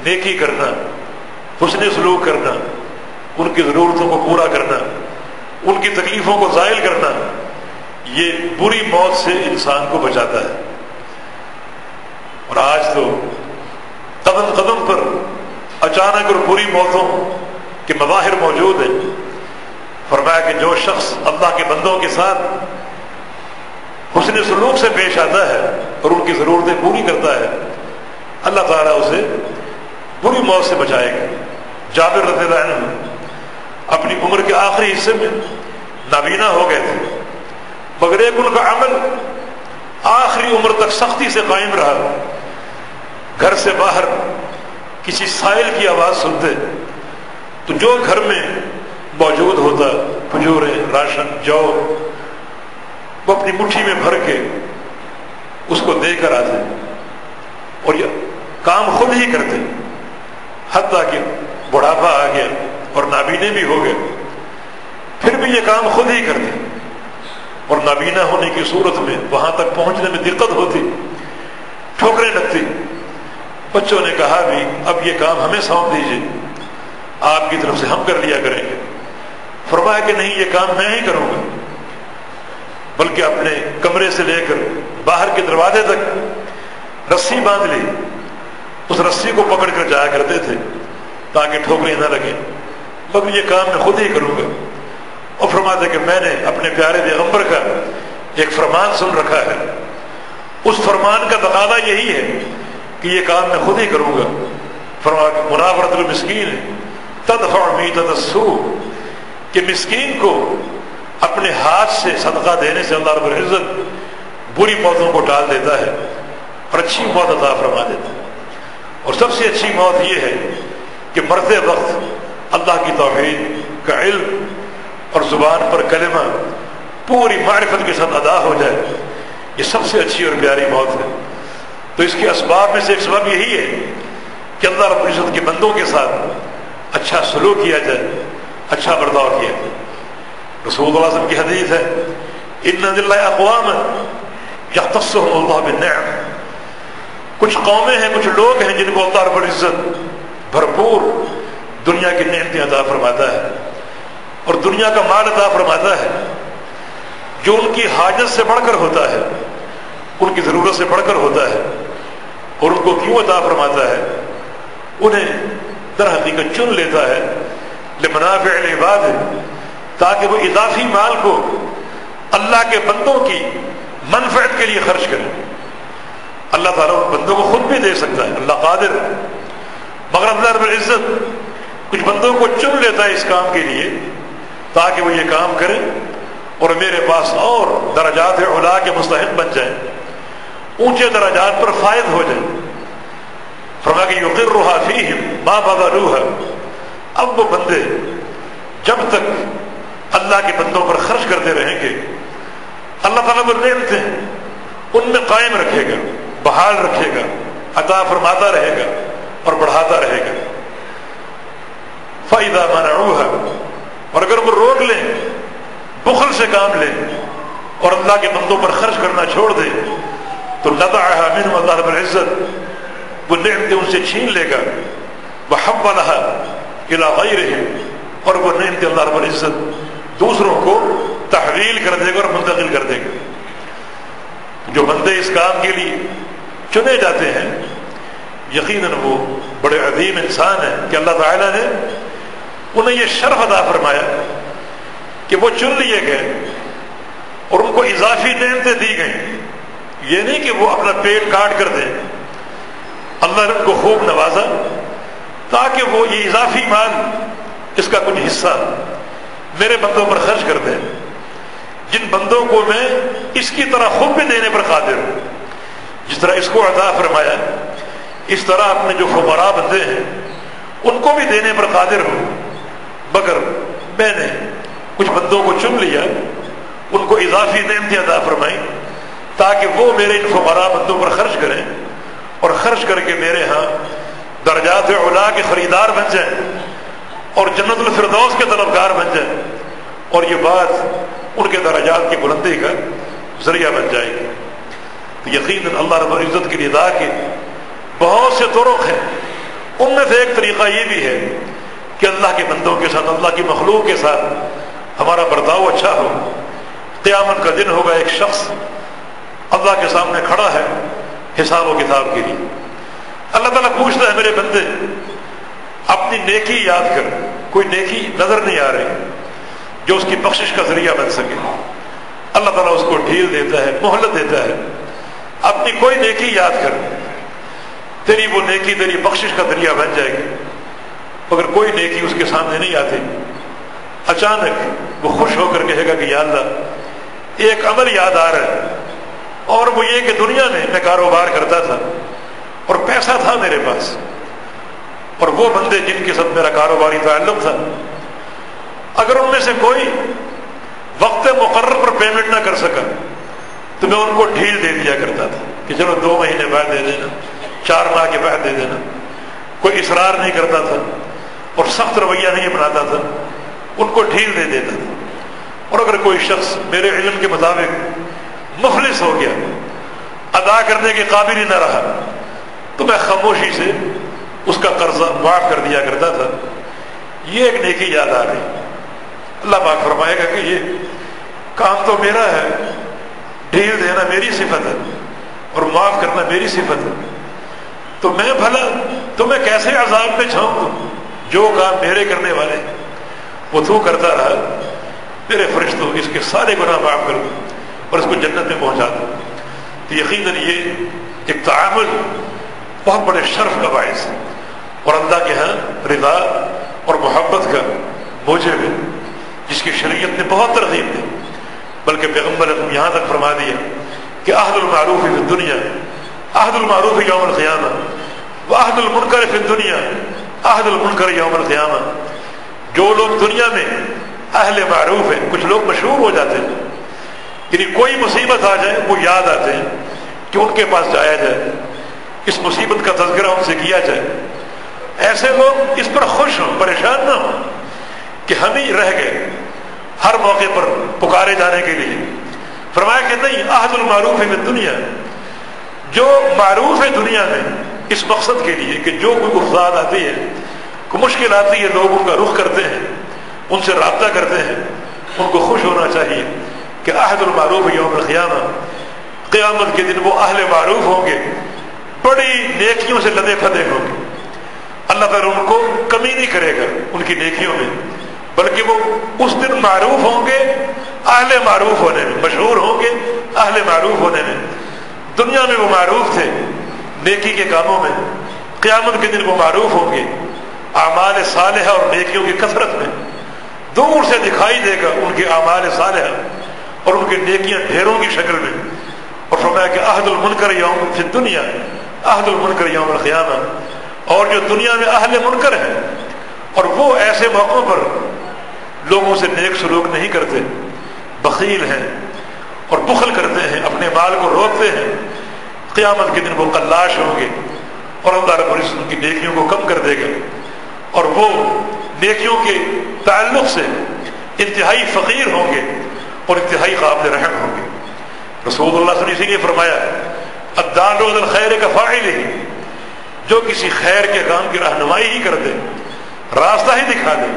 Speaker 1: نیکی کرنا، حسن سلوک کرنا، ان کی ضرورتوں کو پورا کرنا، ان کی تکلیفوں کو زائل کرنا، یہ بری موت سے انسان کو بچاتا ہے۔ اور آج تو قدم قدم پر اچانک اور بری موتوں کے مظاہر موجود ہیں۔ فرمایا کہ جو شخص اللہ کے بندوں کے ساتھ حسن سلوک سے پیش آتا ہے اور ان کی ضرورتیں پوری کرتا ہے، اللہ تعالیٰ اسے بری موت سے بچائے گا۔ جابر رضی اللہ عنہ اپنی عمر کے آخری حصے میں نابینا ہو گئے تھے، مگر ایک ان کا عمل آخری عمر تک سختی سے قائم رہا۔ گھر سے باہر کسی سائل کی آواز سنتے تو جو گھر میں موجود ہوتا، کھجوریں، راشن، جو، وہ اپنی مٹھی میں بھر کے اس کو دے کر آتے اور یہ کام خود ہی کرتے، حتیٰ کہ بڑھاپا آ گیا اور نابینے بھی ہو گئے، پھر بھی یہ کام خود ہی کرتے، اور نابینا ہونے کی صورت میں وہاں تک پہنچنے میں دقت ہوتی، ٹھوکریں لگتی۔ بچوں نے کہا بھی اب یہ کام ہمیں سونپ دیجیے، آپ کی طرف سے ہم کر لیا کریں گے۔ فرمایا کہ نہیں، یہ کام میں ہی کروں گا، بلکہ اپنے کمرے سے لے کر باہر کے دروازے تک رسی باندھ لی، اس رسی کو پکڑ کر جایا کرتے تھے تاکہ ٹھوکریں نہ لگیں، مگر یہ کام میں خود ہی کروں گا۔ اور فرماتے کہ میں نے اپنے پیارے پیغمبر کا ایک فرمان سن رکھا ہے، اس فرمان کا تقاضا یہی ہے کہ یہ کام میں خود ہی کروں گا۔ فرمایا کہ مناورۃ المسکین تدفع میتۃ السوء، کہ مسکین کو اپنے ہاتھ سے صدقہ دینے سے اللہ رب العزت بری موتوں کو ٹال دیتا ہے اور اچھی موت عطا فرما دیتا ہے۔ اور سب سے اچھی موت یہ ہے کہ مرتے وقت اللہ کی توحید کا علم اور زبان پر کلمہ پوری معرفت کے ساتھ ادا ہو جائے، یہ سب سے اچھی اور پیاری موت ہے۔ تو اس کے اسباب میں سے ایک سبب یہی ہے کہ اللہ رب العزت کے بندوں کے ساتھ اچھا سلوک کیا جائے، اچھا برتاؤ کیا جائے۔ رسول اللہ صلی اللہ علیہ وسلم کی حدیث ہے ان للہ اقواما یختصهم اللہ بالنعم، کچھ قومیں ہیں، کچھ لوگ ہیں جن کو اللہ رب العزت بھرپور دنیا کی نعمتیں عطا فرماتا ہے اور دنیا کا مال عطا فرماتا ہے، جو ان کی حاجت سے بڑھ کر ہوتا ہے، ان کی ضرورت سے بڑھ کر ہوتا ہے۔ اور ان کو کیوں عطا فرماتا ہے؟ انہیں در حقیقت چن لیتا ہے لمنافع العباد، تاکہ وہ اضافی مال کو اللہ کے بندوں کی منفعت کے لیے خرچ کریں۔ اللہ تعالیٰ ان بندوں کو خود بھی دے سکتا ہے، اللہ قادر، مگر اللہ رب العزت کچھ بندوں کو چن لیتا ہے اس کام کے لیے تاکہ وہ یہ کام کریں اور میرے پاس اور درجات علا کے مستحق بن جائیں، اونچے درجات پر فائد ہو جائیں۔ فرمایا کہ یقرھا فیہم ما بذلوھا، اب وہ بندے جب تک اللہ کے بندوں پر خرچ کرتے رہیں گے، اللہ تعالیٰ وہ نعمتیں ان میں قائم رکھے گا، بحال رکھے گا، عطا فرماتا رہے گا اور بڑھاتا رہے گا۔ فَإِذَا مَنَعُوهَا، اور اگر وہ روک لیں، بخل سے کام لیں اور اللہ کے بندوں پر خرچ کرنا چھوڑ دیں، تو نَزَعَهَا مِنْهُمْ، اللہ رب العزت وہ نعمتیں ان سے چھین لے گا، وَحَوَّلَهَا إِلَىٰ غَيْرِهِمْ، اور وہ نعمتیں اللہ رب العزت دوسروں کو تحویل کر دے گا اور منتقل کر دے گا۔ جو بندے اس کام کے لیے چنے جاتے ہیں، یقیناً وہ بڑے عظیم انسان ہیں کہ اللہ تعالیٰ نے انہیں یہ شرف عطا فرمایا کہ وہ چن لیے گئے اور ان کو اضافی نعمتیں دی گئیں یہ نہیں کہ وہ اپنا پیٹ کاٹ کر دیں، اللہ نے ان کو خوب نوازا تاکہ وہ یہ اضافی مال، اس کا کچھ حصہ میرے بندوں پر خرچ کر دیں، جن بندوں کو میں اس کی طرح خود بھی دینے پر قادر ہوں۔ جس طرح اس کو عطا فرمایا، اس طرح اپنے جو فقراء بندے ہیں ان کو بھی دینے پر قادر ہوں، مگر میں نے کچھ بندوں کو چن لیا، ان کو اضافی نعمتیں عطا فرمائی تاکہ وہ میرے ان فقراء بندوں پر خرچ کریں اور خرچ کر کے میرے ہاں درجات علا کے خریدار بن جائیں اور جنت الفردوس کے طلبگار بن جائیں، اور یہ بات ان کے درجات کی بلندی کا ذریعہ بن جائے گی۔ تو یقیناً اللہ رب العزت کی رضا کے بہت سے طرق ہیں، ان میں سے ایک طریقہ یہ بھی ہے کہ اللہ کے بندوں کے ساتھ، اللہ کی مخلوق کے ساتھ ہمارا برتاؤ اچھا ہو۔ قیامت کا دن ہوگا، ایک شخص اللہ کے سامنے کھڑا ہے حساب و کتاب کے لیے۔ اللہ تعالیٰ پوچھتا ہے میرے بندے اپنی نیکی یاد کر، کوئی نیکی نظر نہیں آ رہی جو اس کی بخشش کا ذریعہ بن سکے۔ اللہ تعالیٰ اس کو ڈھیل دیتا ہے، مہلت دیتا ہے، اپنی کوئی نیکی یاد کر، تیری وہ نیکی تیری بخشش کا ذریعہ بن جائے گی۔ مگر کوئی نیکی اس کے سامنے نہیں آتی، اچانک وہ خوش ہو کر کہے گا کہ یا اللہ ایک عمل یاد آ رہا ہے، اور وہ یہ کہ دنیا میں کاروبار کرتا تھا اور پیسہ تھا میرے پاس، اور وہ بندے جن کے ساتھ میرا کاروباری تعلق تھا، اگر ان میں سے کوئی وقت مقرر پر پیمنٹ نہ کر سکا تو میں ان کو ڈھیل دے دیا کرتا تھا کہ چلو 2 مہینے بعد دے دینا، 4 ماہ کے بعد دے دینا۔ کوئی اصرار نہیں کرتا تھا اور سخت رویہ نہیں اپناتا تھا، ان کو ڈھیل دے دیتا تھا۔ اور اگر کوئی شخص میرے علم کے مطابق مفلس ہو گیا، ادا کرنے کے قابل ہی نہ رہا، تو میں خاموشی سے اس کا قرضہ معاف کر دیا کرتا تھا۔ یہ ایک نیکی یاد آ رہی۔ اللہ پاک فرمائے گا کہ یہ کام تو میرا ہے، ڈھیل دینا میری صفت ہے اور معاف کرنا میری صفت ہے، تو میں بھلا تمہیں کیسے عذاب میں چھاؤں دوں؟ جو کام میرے کرنے والے وہ تو کرتا رہا، میرے فرشتوں اس کے سارے گناہ معاف کر دوں اور اس کو جنت میں پہنچا دوں۔ تو یقیناً یہ ایک تعامل بہت بڑے شرف کا باعث ہے اور اللہ کے ہاں رضا اور محبت کا موجب ہے، جس کی شریعت نے بہت ترغیب دی۔ بلکہ پیغمبر نے یہاں تک فرما دیا کہ عہد المعروف فی الدنیا عہد المعروف یوم القیامہ وعہد المنکر فی الدنیا عہد المنکر یوم القیامہ۔ جو لوگ دنیا میں اہل معروف ہیں، کچھ لوگ مشہور ہو جاتے ہیں، یعنی کوئی مصیبت آ جائے وہ یاد آتے ہیں کہ ان کے پاس جایا جائے، اس مصیبت کا تذکرہ ان سے کیا جائے۔ ایسے لوگ اس پر خوش ہوں، پریشان نہ ہوں کہ ہم ہی رہ گئے ہر موقع پر پکارے جانے کے لیے۔ فرمایا کہ نہیں، عہد المعروف فی الدنیا، جو معروف ہے دنیا میں اس مقصد کے لیے کہ جو کوئی افراد آتی ہے، کوئی مشکل آتی ہے، لوگ ان کا رخ کرتے ہیں، ان سے رابطہ کرتے ہیں، ان کو خوش ہونا چاہیے کہ عہد المعروف یوم القیامہ، قیامت کے دن وہ اہل معروف ہوں گے، بڑی نیکیوں سے لدے پھدے ہوں گے۔ اللہ تعالیٰ ان کو کمی نہیں کرے گا ان کی نیکیوں میں، بلکہ وہ اس دن معروف ہوں گے اہل معروف ہونے میں، مشہور ہوں گے اہل معروف ہونے میں۔ دنیا میں وہ معروف تھے نیکی کے کاموں میں، قیامت کے دن وہ معروف ہوں گے اعمال صالحہ اور نیکیوں کی کثرت میں۔ دور سے دکھائی دے گا ان کے اعمال صالحہ اور ان کی نیکیاں ڈھیروں کی شکل میں۔ اور فرمایا کہ عہد المنکر یوم فی الدنیا عہد المنکر یوم القیامہ، اور جو دنیا میں اہل منکر ہیں اور وہ ایسے موقعوں پر لوگوں سے نیک سلوک نہیں کرتے، بخیل ہیں اور بخل کرتے ہیں، اپنے مال کو روکتے ہیں، قیامت کے دن وہ قلاش ہوں گے اور اللہ رب العزت ان کی نیکیوں کو کم کر دے گا، اور وہ نیکیوں کے تعلق سے انتہائی فقیر ہوں گے اور انتہائی قابل رحم ہوں گے۔ رسول اللہ صلی اللہ علیہ وسلم نے فرمایا الدال علی الخیر کفاعلہ، جو کسی خیر کے کام کی رہنمائی ہی کر دے، راستہ ہی دکھا دے،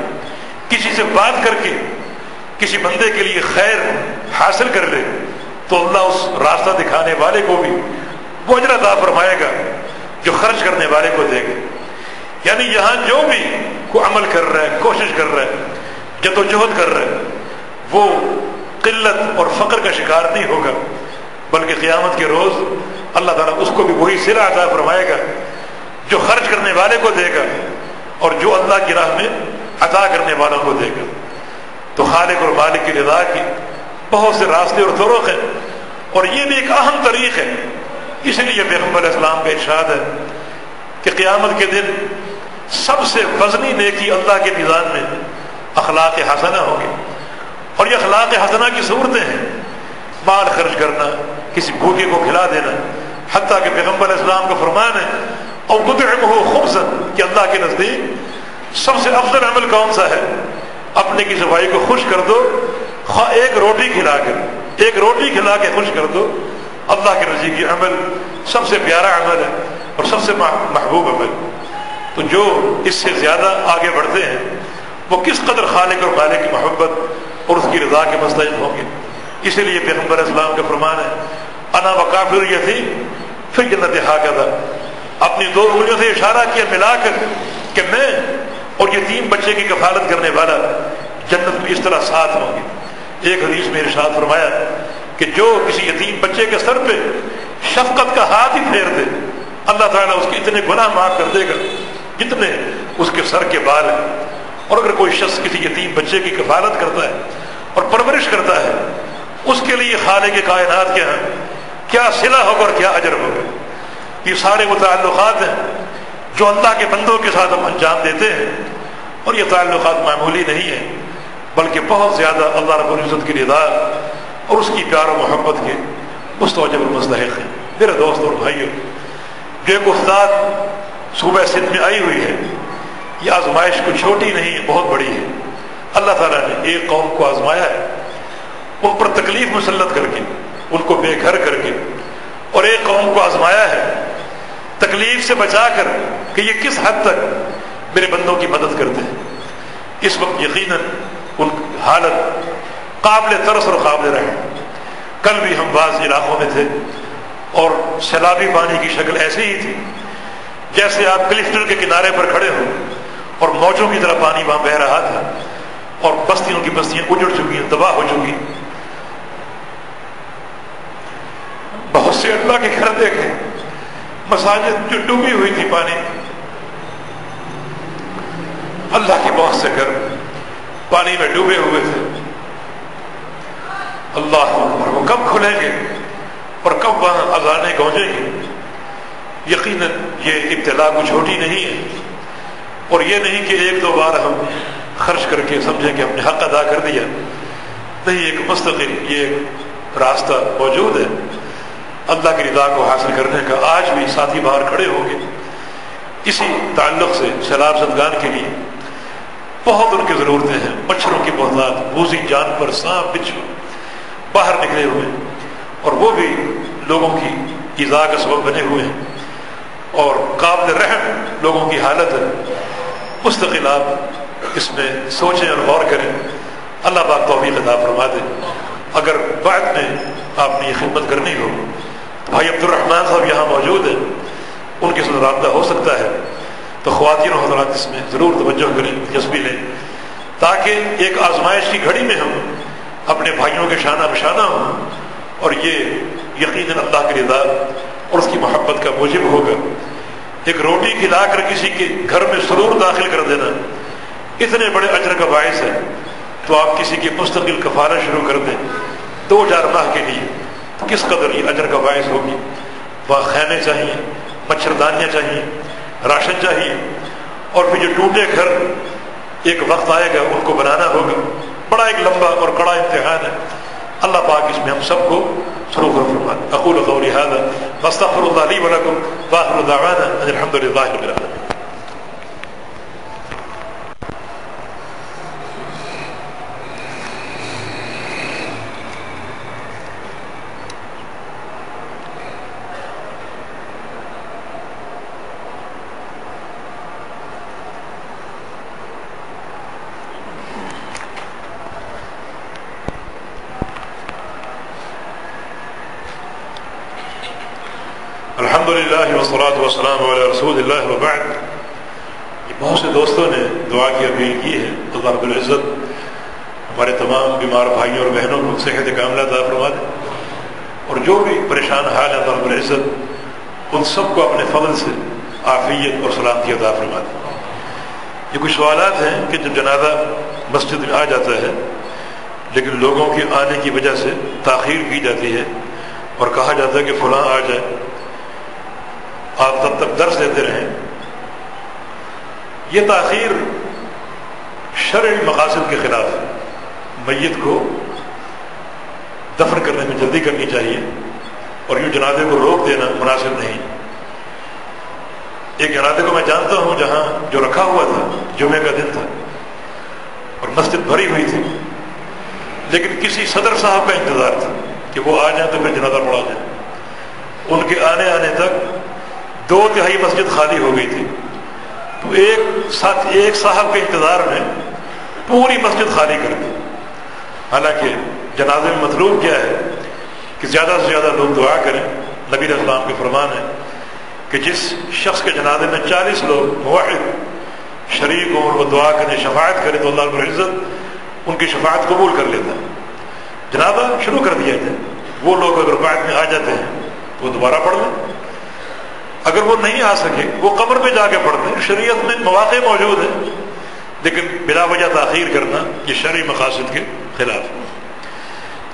Speaker 1: کسی سے بات کر کے کسی بندے کے لیے خیر حاصل کر لے، تو اللہ اس راستہ دکھانے والے کو بھی وہ اجر عطا فرمائے گا جو خرچ کرنے والے کو دے گا۔ یعنی یہاں جو بھی کوئی عمل کر رہا ہے، کوشش کر رہا ہے، جدوجہد کر رہا ہے، وہ قلت اور فقر کا شکار نہیں ہوگا، بلکہ قیامت کے روز اللہ تعالیٰ اس کو بھی وہی صلہ عطا فرمائے گا جو خرچ کرنے والے کو دے گا اور جو اللہ کی راہ میں عطا کرنے والوں کو دے گا۔ تو خالق اور مالک کی رضا کی بہت سے راستے اور طرق ہیں، اور یہ بھی ایک اہم طریق ہے۔ اس لیے پیغمبر علیہ السلام کا ارشاد ہے کہ قیامت کے دن سب سے وزنی نیکی اللہ کے میزان میں اخلاق حسنہ ہوگی، اور یہ اخلاق حسنہ کی صورتیں ہیں مال خرچ کرنا، کسی بھوکے کو کھلا دینا، حتیٰ کہ پیغمبر علیہ السلام کا فرمان ہے اور تطعمہ خبزا کہ اللہ کے نزدیک سب سے افضل عمل کون سا ہے؟ اپنے کسی بھائی کو خوش کر دو، ایک روٹی کھلا کے خوش کر دو۔ اللہ کے نزدیک یہ عمل سب سے پیارا عمل ہے اور سب سے محبوب عمل۔ تو جو اس سے زیادہ آگے بڑھتے ہیں وہ کس قدر خالق اور مالک کی محبت اور اس کی رضا کے مستحق ہوں گے۔ اسی لیے پیغمبر علیہ السلام کا فرمان ہے انا وکافر الیتیم فی الجنۃ ھکذا، اپنی دو انگلیوں سے اشارہ کیا ملا کر کہ میں اور یتیم بچے کی کفالت کرنے والا جنت میں اس طرح ساتھ ہوں گے۔ ایک حدیث میں ارشاد فرمایا کہ جو کسی یتیم بچے کے سر پہ شفقت کا ہاتھ ہی پھیر دے اللہ تعالیٰ اس کے اتنے گناہ معاف کر دے گا جتنے اس کے سر کے بال ہیں۔ اور اگر کوئی شخص کسی یتیم بچے کی کفالت کرتا ہے اور پرورش کرتا ہے اس کے لیے خالق کائنات کے ہاں کیا صلہ ہوگا اور کیا اجر ہوگا۔ یہ سارے وہ تعلقات ہیں جو اللہ کے بندوں کے ساتھ ہم انجام دیتے ہیں، اور یہ تعلقات معمولی نہیں ہیں بلکہ بہت زیادہ اللہ رب العزت کی رضا اور اس کی پیار و محبت کے مستوجب اور مستحق ہیں۔ میرے دوستوں اور بھائیوں، جو ایک استاد صوبہ سندھ میں آئی ہوئی ہے، یہ آزمائش کوئی چھوٹی نہیں ہے، بہت بڑی ہے۔ اللہ تعالیٰ نے ایک قوم کو آزمایا ہے، ان پر تکلیف مسلط کر کے، ان کو بے گھر کر کے، اور ایک قوم کو آزمایا ہے تکلیف سے بچا کر کہ یہ کس حد تک میرے بندوں کی مدد کرتے ہیں۔ اس وقت یقیناً ان کی حالت قابل ترس اور قابل رحم۔ کل بھی ہم بعض علاقوں میں تھے اور سیلابی پانی کی شکل ایسی ہی تھی جیسے آپ کلفٹن کے کنارے پر کھڑے ہو اور موجوں کی طرح پانی وہاں بہہ رہا تھا، اور بستیوں کی بستیاں اجڑ چکی ہیں، تباہ ہو چکی۔ بہت سے اللہ کے گھر دیکھے، مساجد جو ڈوبی ہوئی تھی پانی، اللہ کے بہت سے گھر پانی میں ڈوبے ہوئے تھے۔ اللہ اکبر، وہ کب کھلیں گے اور کب وہاں اذانیں گونجیں گی۔ یقیناً یہ ابتلا کو چھوٹی نہیں ہے، اور یہ نہیں کہ ایک دو بار ہم خرچ کر کے سمجھیں کہ ہم نے حق ادا کر دیا، نہیں، ایک مستقل یہ راستہ موجود ہے اللہ کی رضا کو حاصل کرنے کا۔ آج بھی ساتھی باہر کھڑے ہوں گے اسی تعلق سے سیلاب زدگان کے لیے بہت ان کی ضرورتیں ہیں، مچھروں کی بہتات، بوزی جانور، سانپ بچھو باہر نکلے ہوئے ہیں، اور وہ بھی لوگوں کی ایذا کا سبب بنے ہوئے ہیں، اور قابل رحم لوگوں کی حالت ہے۔ مستقل آپ اس میں سوچیں اور غور کریں، اللہ پاک توفیق عطا فرما دے۔ اگر بعد میں آپ نے یہ خدمت کرنی ہو، بھائی عبد الرحمن صاحب یہاں موجود ہیں، ان کے ساتھ رابطہ ہو سکتا ہے، تو خواتین و حضرات اس میں ضرور توجہ کریں، دلچسپی لیں، تاکہ ایک آزمائش کی گھڑی میں ہم اپنے بھائیوں کے شانہ بشانہ ہوں، اور یہ یقیناً اللہ کی رضا اور اس کی محبت کا موجب ہوگا۔ ایک روٹی کھلا کر کسی کے گھر میں سرور داخل کر دینا اتنے بڑے اجر کا باعث ہے، تو آپ کسی کی مستقل کفالت شروع کر دیں 2000 ماہ کے لیے، تو کس قدر یہ اجر کا باعث ہوگی۔ وہاں خیمے چاہیے، مچھردانیاں چاہیے، راشن چاہیے، اور پھر جو ٹوٹے گھر ایک وقت آئے گا ان کو بنانا ہوگا۔ بڑا ایک لمبا اور کڑا امتحان ہے، اللہ پاک اس میں ہم سب کو سرور فرمائے۔ اقول قولی ھذا واستغفر اللہ لی ولکم وآخر دعوانا ان الحمد للہ رب العالمین۔ الحمدللہ والصلاۃ والسلام علی رسول اللہ وبعد۔ بہت سے دوستوں نے دعا کی اپیل کی ہے، اللہ رب العزت ہمارے تمام بیمار بھائیوں اور بہنوں کو صحت کاملہ عطا فرما دے، اور جو بھی پریشان حال ہے اللہ رب العزت ان سب کو اپنے فضل سے عافیت اور سلامتی عطا فرما دے۔ یہ کچھ سوالات ہیں کہ جب جنازہ مسجد میں آ جاتا ہے لیکن لوگوں کے آنے کی وجہ سے تاخیر کی جاتی ہے اور کہا جاتا ہے کہ فلاں آ جائے، آپ تب تک درس دیتے رہیں، یہ تاخیر شرعی مقاصد کے خلاف ہے۔ میت کو دفن کرنے میں جلدی کرنی چاہیے اور یوں جنازے کو روک دینا مناسب نہیں۔ ایک جنازے کو میں جانتا ہوں جہاں جو رکھا ہوا تھا جمعے کا دن تھا اور مسجد بھری ہوئی تھی، لیکن کسی صدر صاحب کا انتظار تھا کہ وہ آ جائیں تو پھر جنازہ پڑھا جائے۔ ان کے آنے تک 2/3 مسجد خالی ہو گئی تھی، تو ایک صاحب کے انتظار میں پوری مسجد خالی کر دی۔ حالانکہ جنازے میں مطلوب کیا ہے کہ زیادہ سے زیادہ لوگ دعا کریں۔ نبی علیہ السلام کے فرمان ہے کہ جس شخص کے جنازے میں 40 لوگ موحد شریک ہوں اور وہ دعا کریں، شفاعت کریں، تو اللہ رب العزت ان کی شفاعت قبول کر لیتا ہے۔ جنازہ شروع کر دیا جائے، وہ لوگ اگر بعد میں آ جاتے ہیں تو وہ دوبارہ پڑھ لیں، اگر وہ نہیں آ سکے وہ قبر پہ جا کے پڑھ لیں۔ شریعت میں مواقع موجود ہیں، لیکن بلا وجہ تاخیر کرنا یہ شرعی مقاصد کے خلاف ہے۔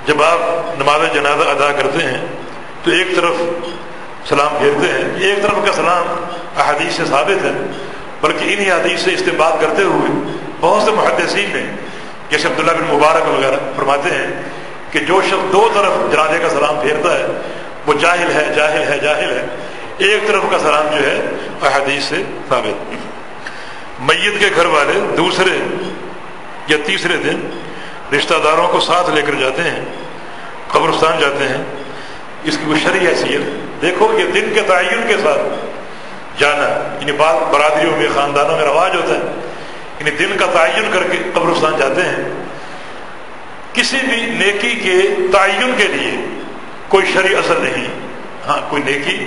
Speaker 1: جب آپ نماز جنازہ ادا کرتے ہیں تو ایک طرف سلام پھیرتے ہیں، ایک طرف کا سلام احادیث سے ثابت ہے، بلکہ انہی حدیث سے استنباط کرتے ہوئے بہت سے محدثین نے جیسے عبداللہ بن مبارک وغیرہ فرماتے ہیں کہ جو شخص 2 طرف جنازے کا سلام پھیرتا ہے وہ جاہل ہے، جاہل ہے، جاہل ہے۔ ایک طرف کا سلام جو ہے احادیث سے ثابت۔ میت کے گھر والے دوسرے یا تیسرے دن رشتہ داروں کو ساتھ لے کر جاتے ہیں، قبرستان جاتے ہیں، اس کی کوئی شرعی حیثیت؟ دیکھو یہ دن کے تعین کے ساتھ جانا، یعنی بعض برادریوں میں خاندانوں میں رواج ہوتا ہے، یعنی دن کا تعین کر کے قبرستان جاتے ہیں۔ کسی بھی نیکی کے تعین کے لیے کوئی شرعی اثر نہیں۔ ہاں کوئی نیکی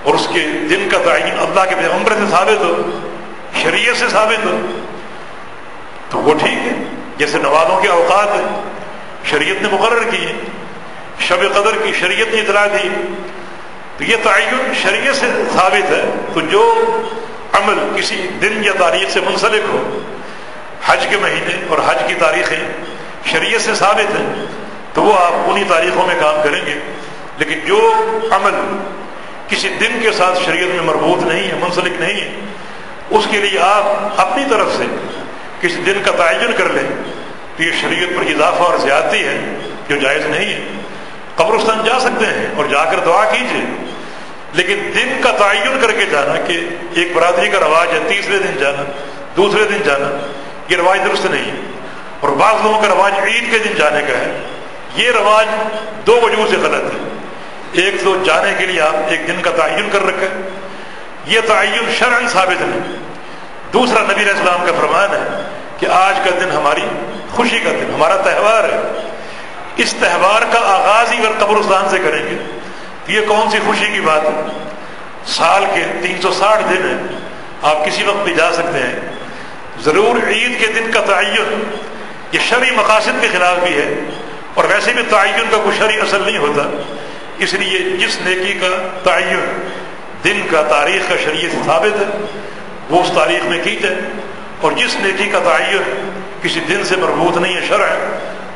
Speaker 1: اور اس کے دن کا تعین اللہ کے پیغمبر سے ثابت ہو، شریعت سے ثابت ہو تو وہ ٹھیک ہے۔ جیسے نوازوں کے اوقات شریعت نے مقرر کیے، شب قدر کی شریعت نے اطلاع دی، تو یہ تعین شریعت سے ثابت ہے۔ تو جو عمل کسی دن یا تاریخ سے منسلک ہو، حج کے مہینے اور حج کی تاریخیں شریعت سے ثابت ہیں تو وہ آپ انہی تاریخوں میں کام کریں گے۔ لیکن جو عمل کسی دن کے ساتھ شریعت میں مربوط نہیں ہے، منسلک نہیں ہے، اس کے لیے آپ اپنی طرف سے کسی دن کا تعین کر لیں تو یہ شریعت پر اضافہ اور زیادتی ہے جو جائز نہیں ہے۔ قبرستان جا سکتے ہیں اور جا کر دعا کیجیے، لیکن دن کا تعین کر کے جانا کہ ایک برادری کا رواج ہے تیسرے دن جانا، دوسرے دن جانا، یہ رواج درست نہیں ہے۔ اور بعض لوگوں کا رواج عید کے دن جانے کا ہے، یہ رواج 2 وجوہ سے غلط ہے۔ ایک تو جانے کے لیے آپ ایک دن کا تعین کر رکھا ہے، یہ تعین شرعاً ثابت نہیں۔ دوسرا نبی علیہ السلام کا فرمان ہے کہ آج کا دن ہماری خوشی کا دن، ہمارا تہوار ہے، اس تہوار کا آغاز ہی اگر قبرستان سے کریں گے تو یہ کون سی خوشی کی بات ہے؟ سال کے 360 دن ہیں، آپ کسی وقت بھی جا سکتے ہیں۔ ضرور عید کے دن کا تعین یہ شرعی مقاصد کے خلاف بھی ہے، اور ویسے بھی تعین کا کوئی شرعی اصل نہیں ہوتا۔ اس لیے جس نیکی کا تعین دن کا تاریخ کا شریعت ثابت ہے وہ اس تاریخ میں کی جائے، اور جس نیکی کا تعین کسی دن سے مربوط نہیں ہے شرع،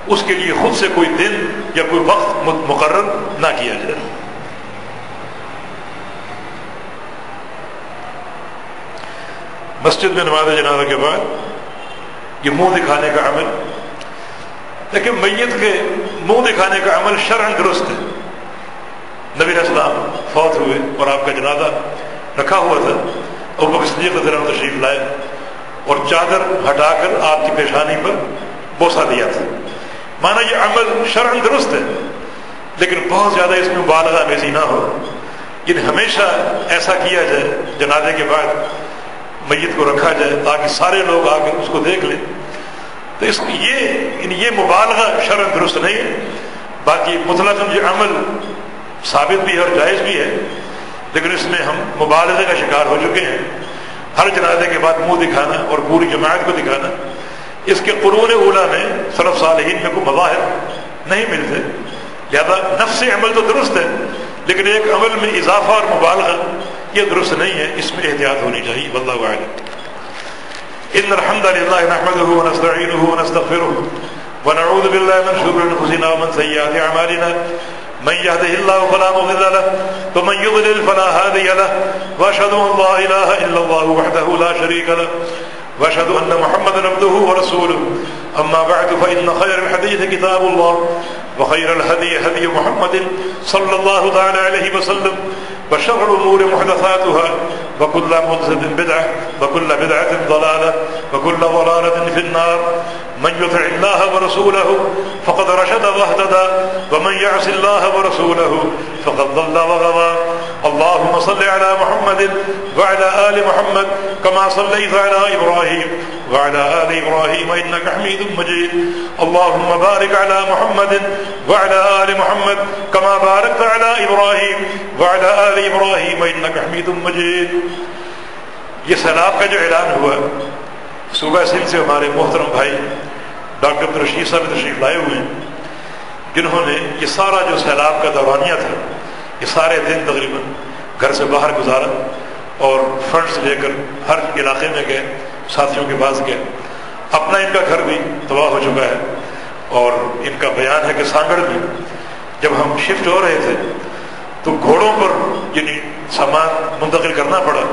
Speaker 1: اس کے لیے خود سے کوئی دن یا کوئی وقت مقرر نہ کیا جائے۔ مسجد میں نماز جنازہ کے بعد یہ منہ دکھانے کا عمل، لیکن میت کے منہ دکھانے کا عمل شرعاً درست ہے۔ نبی علیہ السلام فوت ہوئے اور آپ کا جنازہ رکھا ہوا تھا، ابوبکر صدیق رضی اللہ عنہ تشریف لائے اور چادر ہٹا کر آپ کی پیشانی پر بوسہ دیا تھا۔ مانا یہ عمل شرعاً درست ہے، لیکن بہت زیادہ اس میں مبالغہ آمیزی نہ ہو، یعنی ہمیشہ ایسا کیا جائے جنازے کے بعد میت کو رکھا جائے تاکہ سارے لوگ آ کے اس کو دیکھ لیں، تو اس یہ مبالغہ شرعاً درست نہیں ہے۔ باقی مطلقاً یہ عمل ثابت بھی ہے اور جائز بھی ہے، لیکن اس میں ہم مبالغے کا شکار ہو چکے ہیں۔ ہر جنازے کے بعد منہ دکھانا اور پوری جماعت کو دکھانا، اس کے قرون اولیٰ میں سلف صالحین میں کوئی مظاہر نہیں ملتے، لہذا نفس عمل تو درست ہے، لیکن ایک عمل میں اضافہ اور مبالغہ یہ درست نہیں ہے، اس میں احتیاط ہونی چاہیے۔ واللہ اعلم۔ ان الحمد للہ نحمده ونستعینه ونستغفره ونعوذ باللہ من شرور انفسنا ومن سیئات اعمالنا من يهده الله فلا مضل له ومن يضلل فلا هادي له واشهد ان لا اله الا الله وحده لا شريك له واشهد ان محمدا عبده ورسوله اما بعد فان خير الحديث كتاب الله وخير الهدي هدي محمد صلى الله تعالى عليه وسلم وشر الامور محدثاتها وكل محدثة بدعة وكل بدعة ضلالة وكل ضلالة في النار من يطع الله ورسوله فقد رشد واهتدى ومن يعص الله ورسوله فقد ضل وغوى اللهم صل على محمد وعلى آل محمد كما صليت على إبراهيم وعلى آل إبراهيم إنك حميد مجيد اللهم بارك على محمد وعلى آل محمد كما باركت على إبراهيم وعلى آل إبراهيم إنك حميد مجيد۔ یہ سیلاب کا جو اعلان ہوا صوبہ سندھ سے ہمارے محترم بھائی ڈاکٹر عبدالرشید صاحب تشریف لائے ہوئے ہیں، جنہوں نے یہ سارا جو سیلاب کا دورانیہ تھا یہ سارے دن تقریباً گھر سے باہر گزارا اور فنڈز لے کر ہر علاقے میں گئے، ساتھیوں کے پاس گئے۔ اپنا ان کا گھر بھی تباہ ہو چکا ہے، اور ان کا بیان ہے کہ سانگڑ میں جب ہم شفٹ ہو رہے تھے تو گھوڑوں پر یعنی سامان منتقل کرنا پڑا،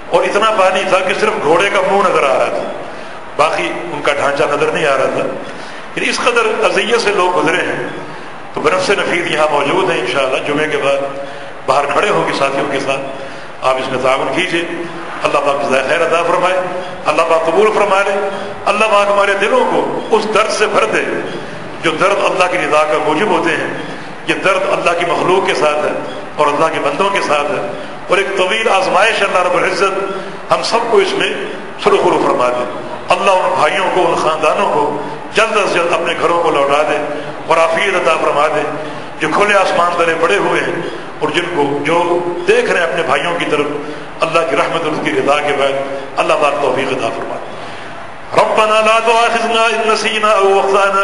Speaker 1: اور اتنا پانی تھا کہ صرف گھوڑے کا منہ نظر آ رہا تھا، باقی ان کا ڈھانچہ نظر نہیں آ رہا تھا۔ یعنی اس قدر اذیت سے لوگ گزرے ہیں۔ تو بنفس نفید یہاں موجود ہیں، انشاءاللہ جمعے کے بعد باہر کھڑے ہوں گے ساتھیوں کے ساتھ، آپ اس میں تعاون کیجیے۔ اللہ پاک جزائے خیر عطا فرمائے، اللہ پاک قبول فرما لے، اللہ پاک ہمارے دلوں کو اس درد سے بھر دے جو درد اللہ کی رضا کا موجب ہوتے ہیں۔ یہ درد اللہ کی مخلوق کے ساتھ ہے اور اللہ کے بندوں کے ساتھ ہے، اور ایک طویل آزمائش اللہ رب العزت ہم سب کو اس میں سرخرو فرما دے۔ اللہ ان بھائیوں کو، ان خاندانوں کو جلد از جلد اپنے گھروں کو لوٹا دے اور عافیت عطا فرما دے، جو کھلے آسمان تلے پڑے ہوئے ہیں اور جن کو جو دیکھ رہے ہیں اپنے بھائیوں کی طرف اللہ کی رحمت اور اس کی رضا کے بعد، اللہ پاک توفیق عطا فرما دے۔ ربنا لا تؤاخذنا إن نسينا أو أخطأنا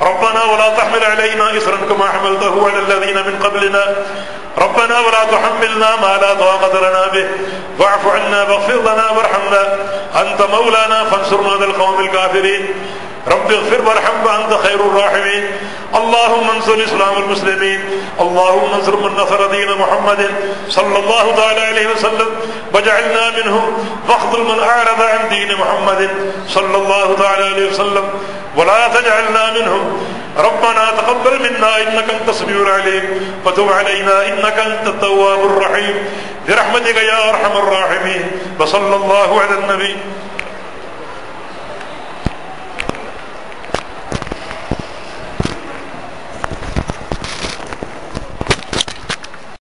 Speaker 1: ربنا ولا تحمل علينا إصرا كما حملته على الذين من قبلنا ربنا ولا تحملنا ما لا طاقة لنا به واعف عنا واغفر لنا وارحمنا أنت مولانا فانصرنا على القوم الكافرين رب اغفر وارحم وأنت خير الراحمين اللهم انصر الإسلام والمسلمين اللهم انصر من نصر دين محمد صلى الله تعالى عليه وسلم واجعلنا منهم واخذل من أعرض عن دين محمد صلى الله تعالى عليه وسلم ولا تجعلنا منهم ربنا تقبل منا إنك أنت السميع العليم وتب علينا إنك أنت التواب الرحيم برحمتك يا أرحم الراحمين وصلى الله على النبي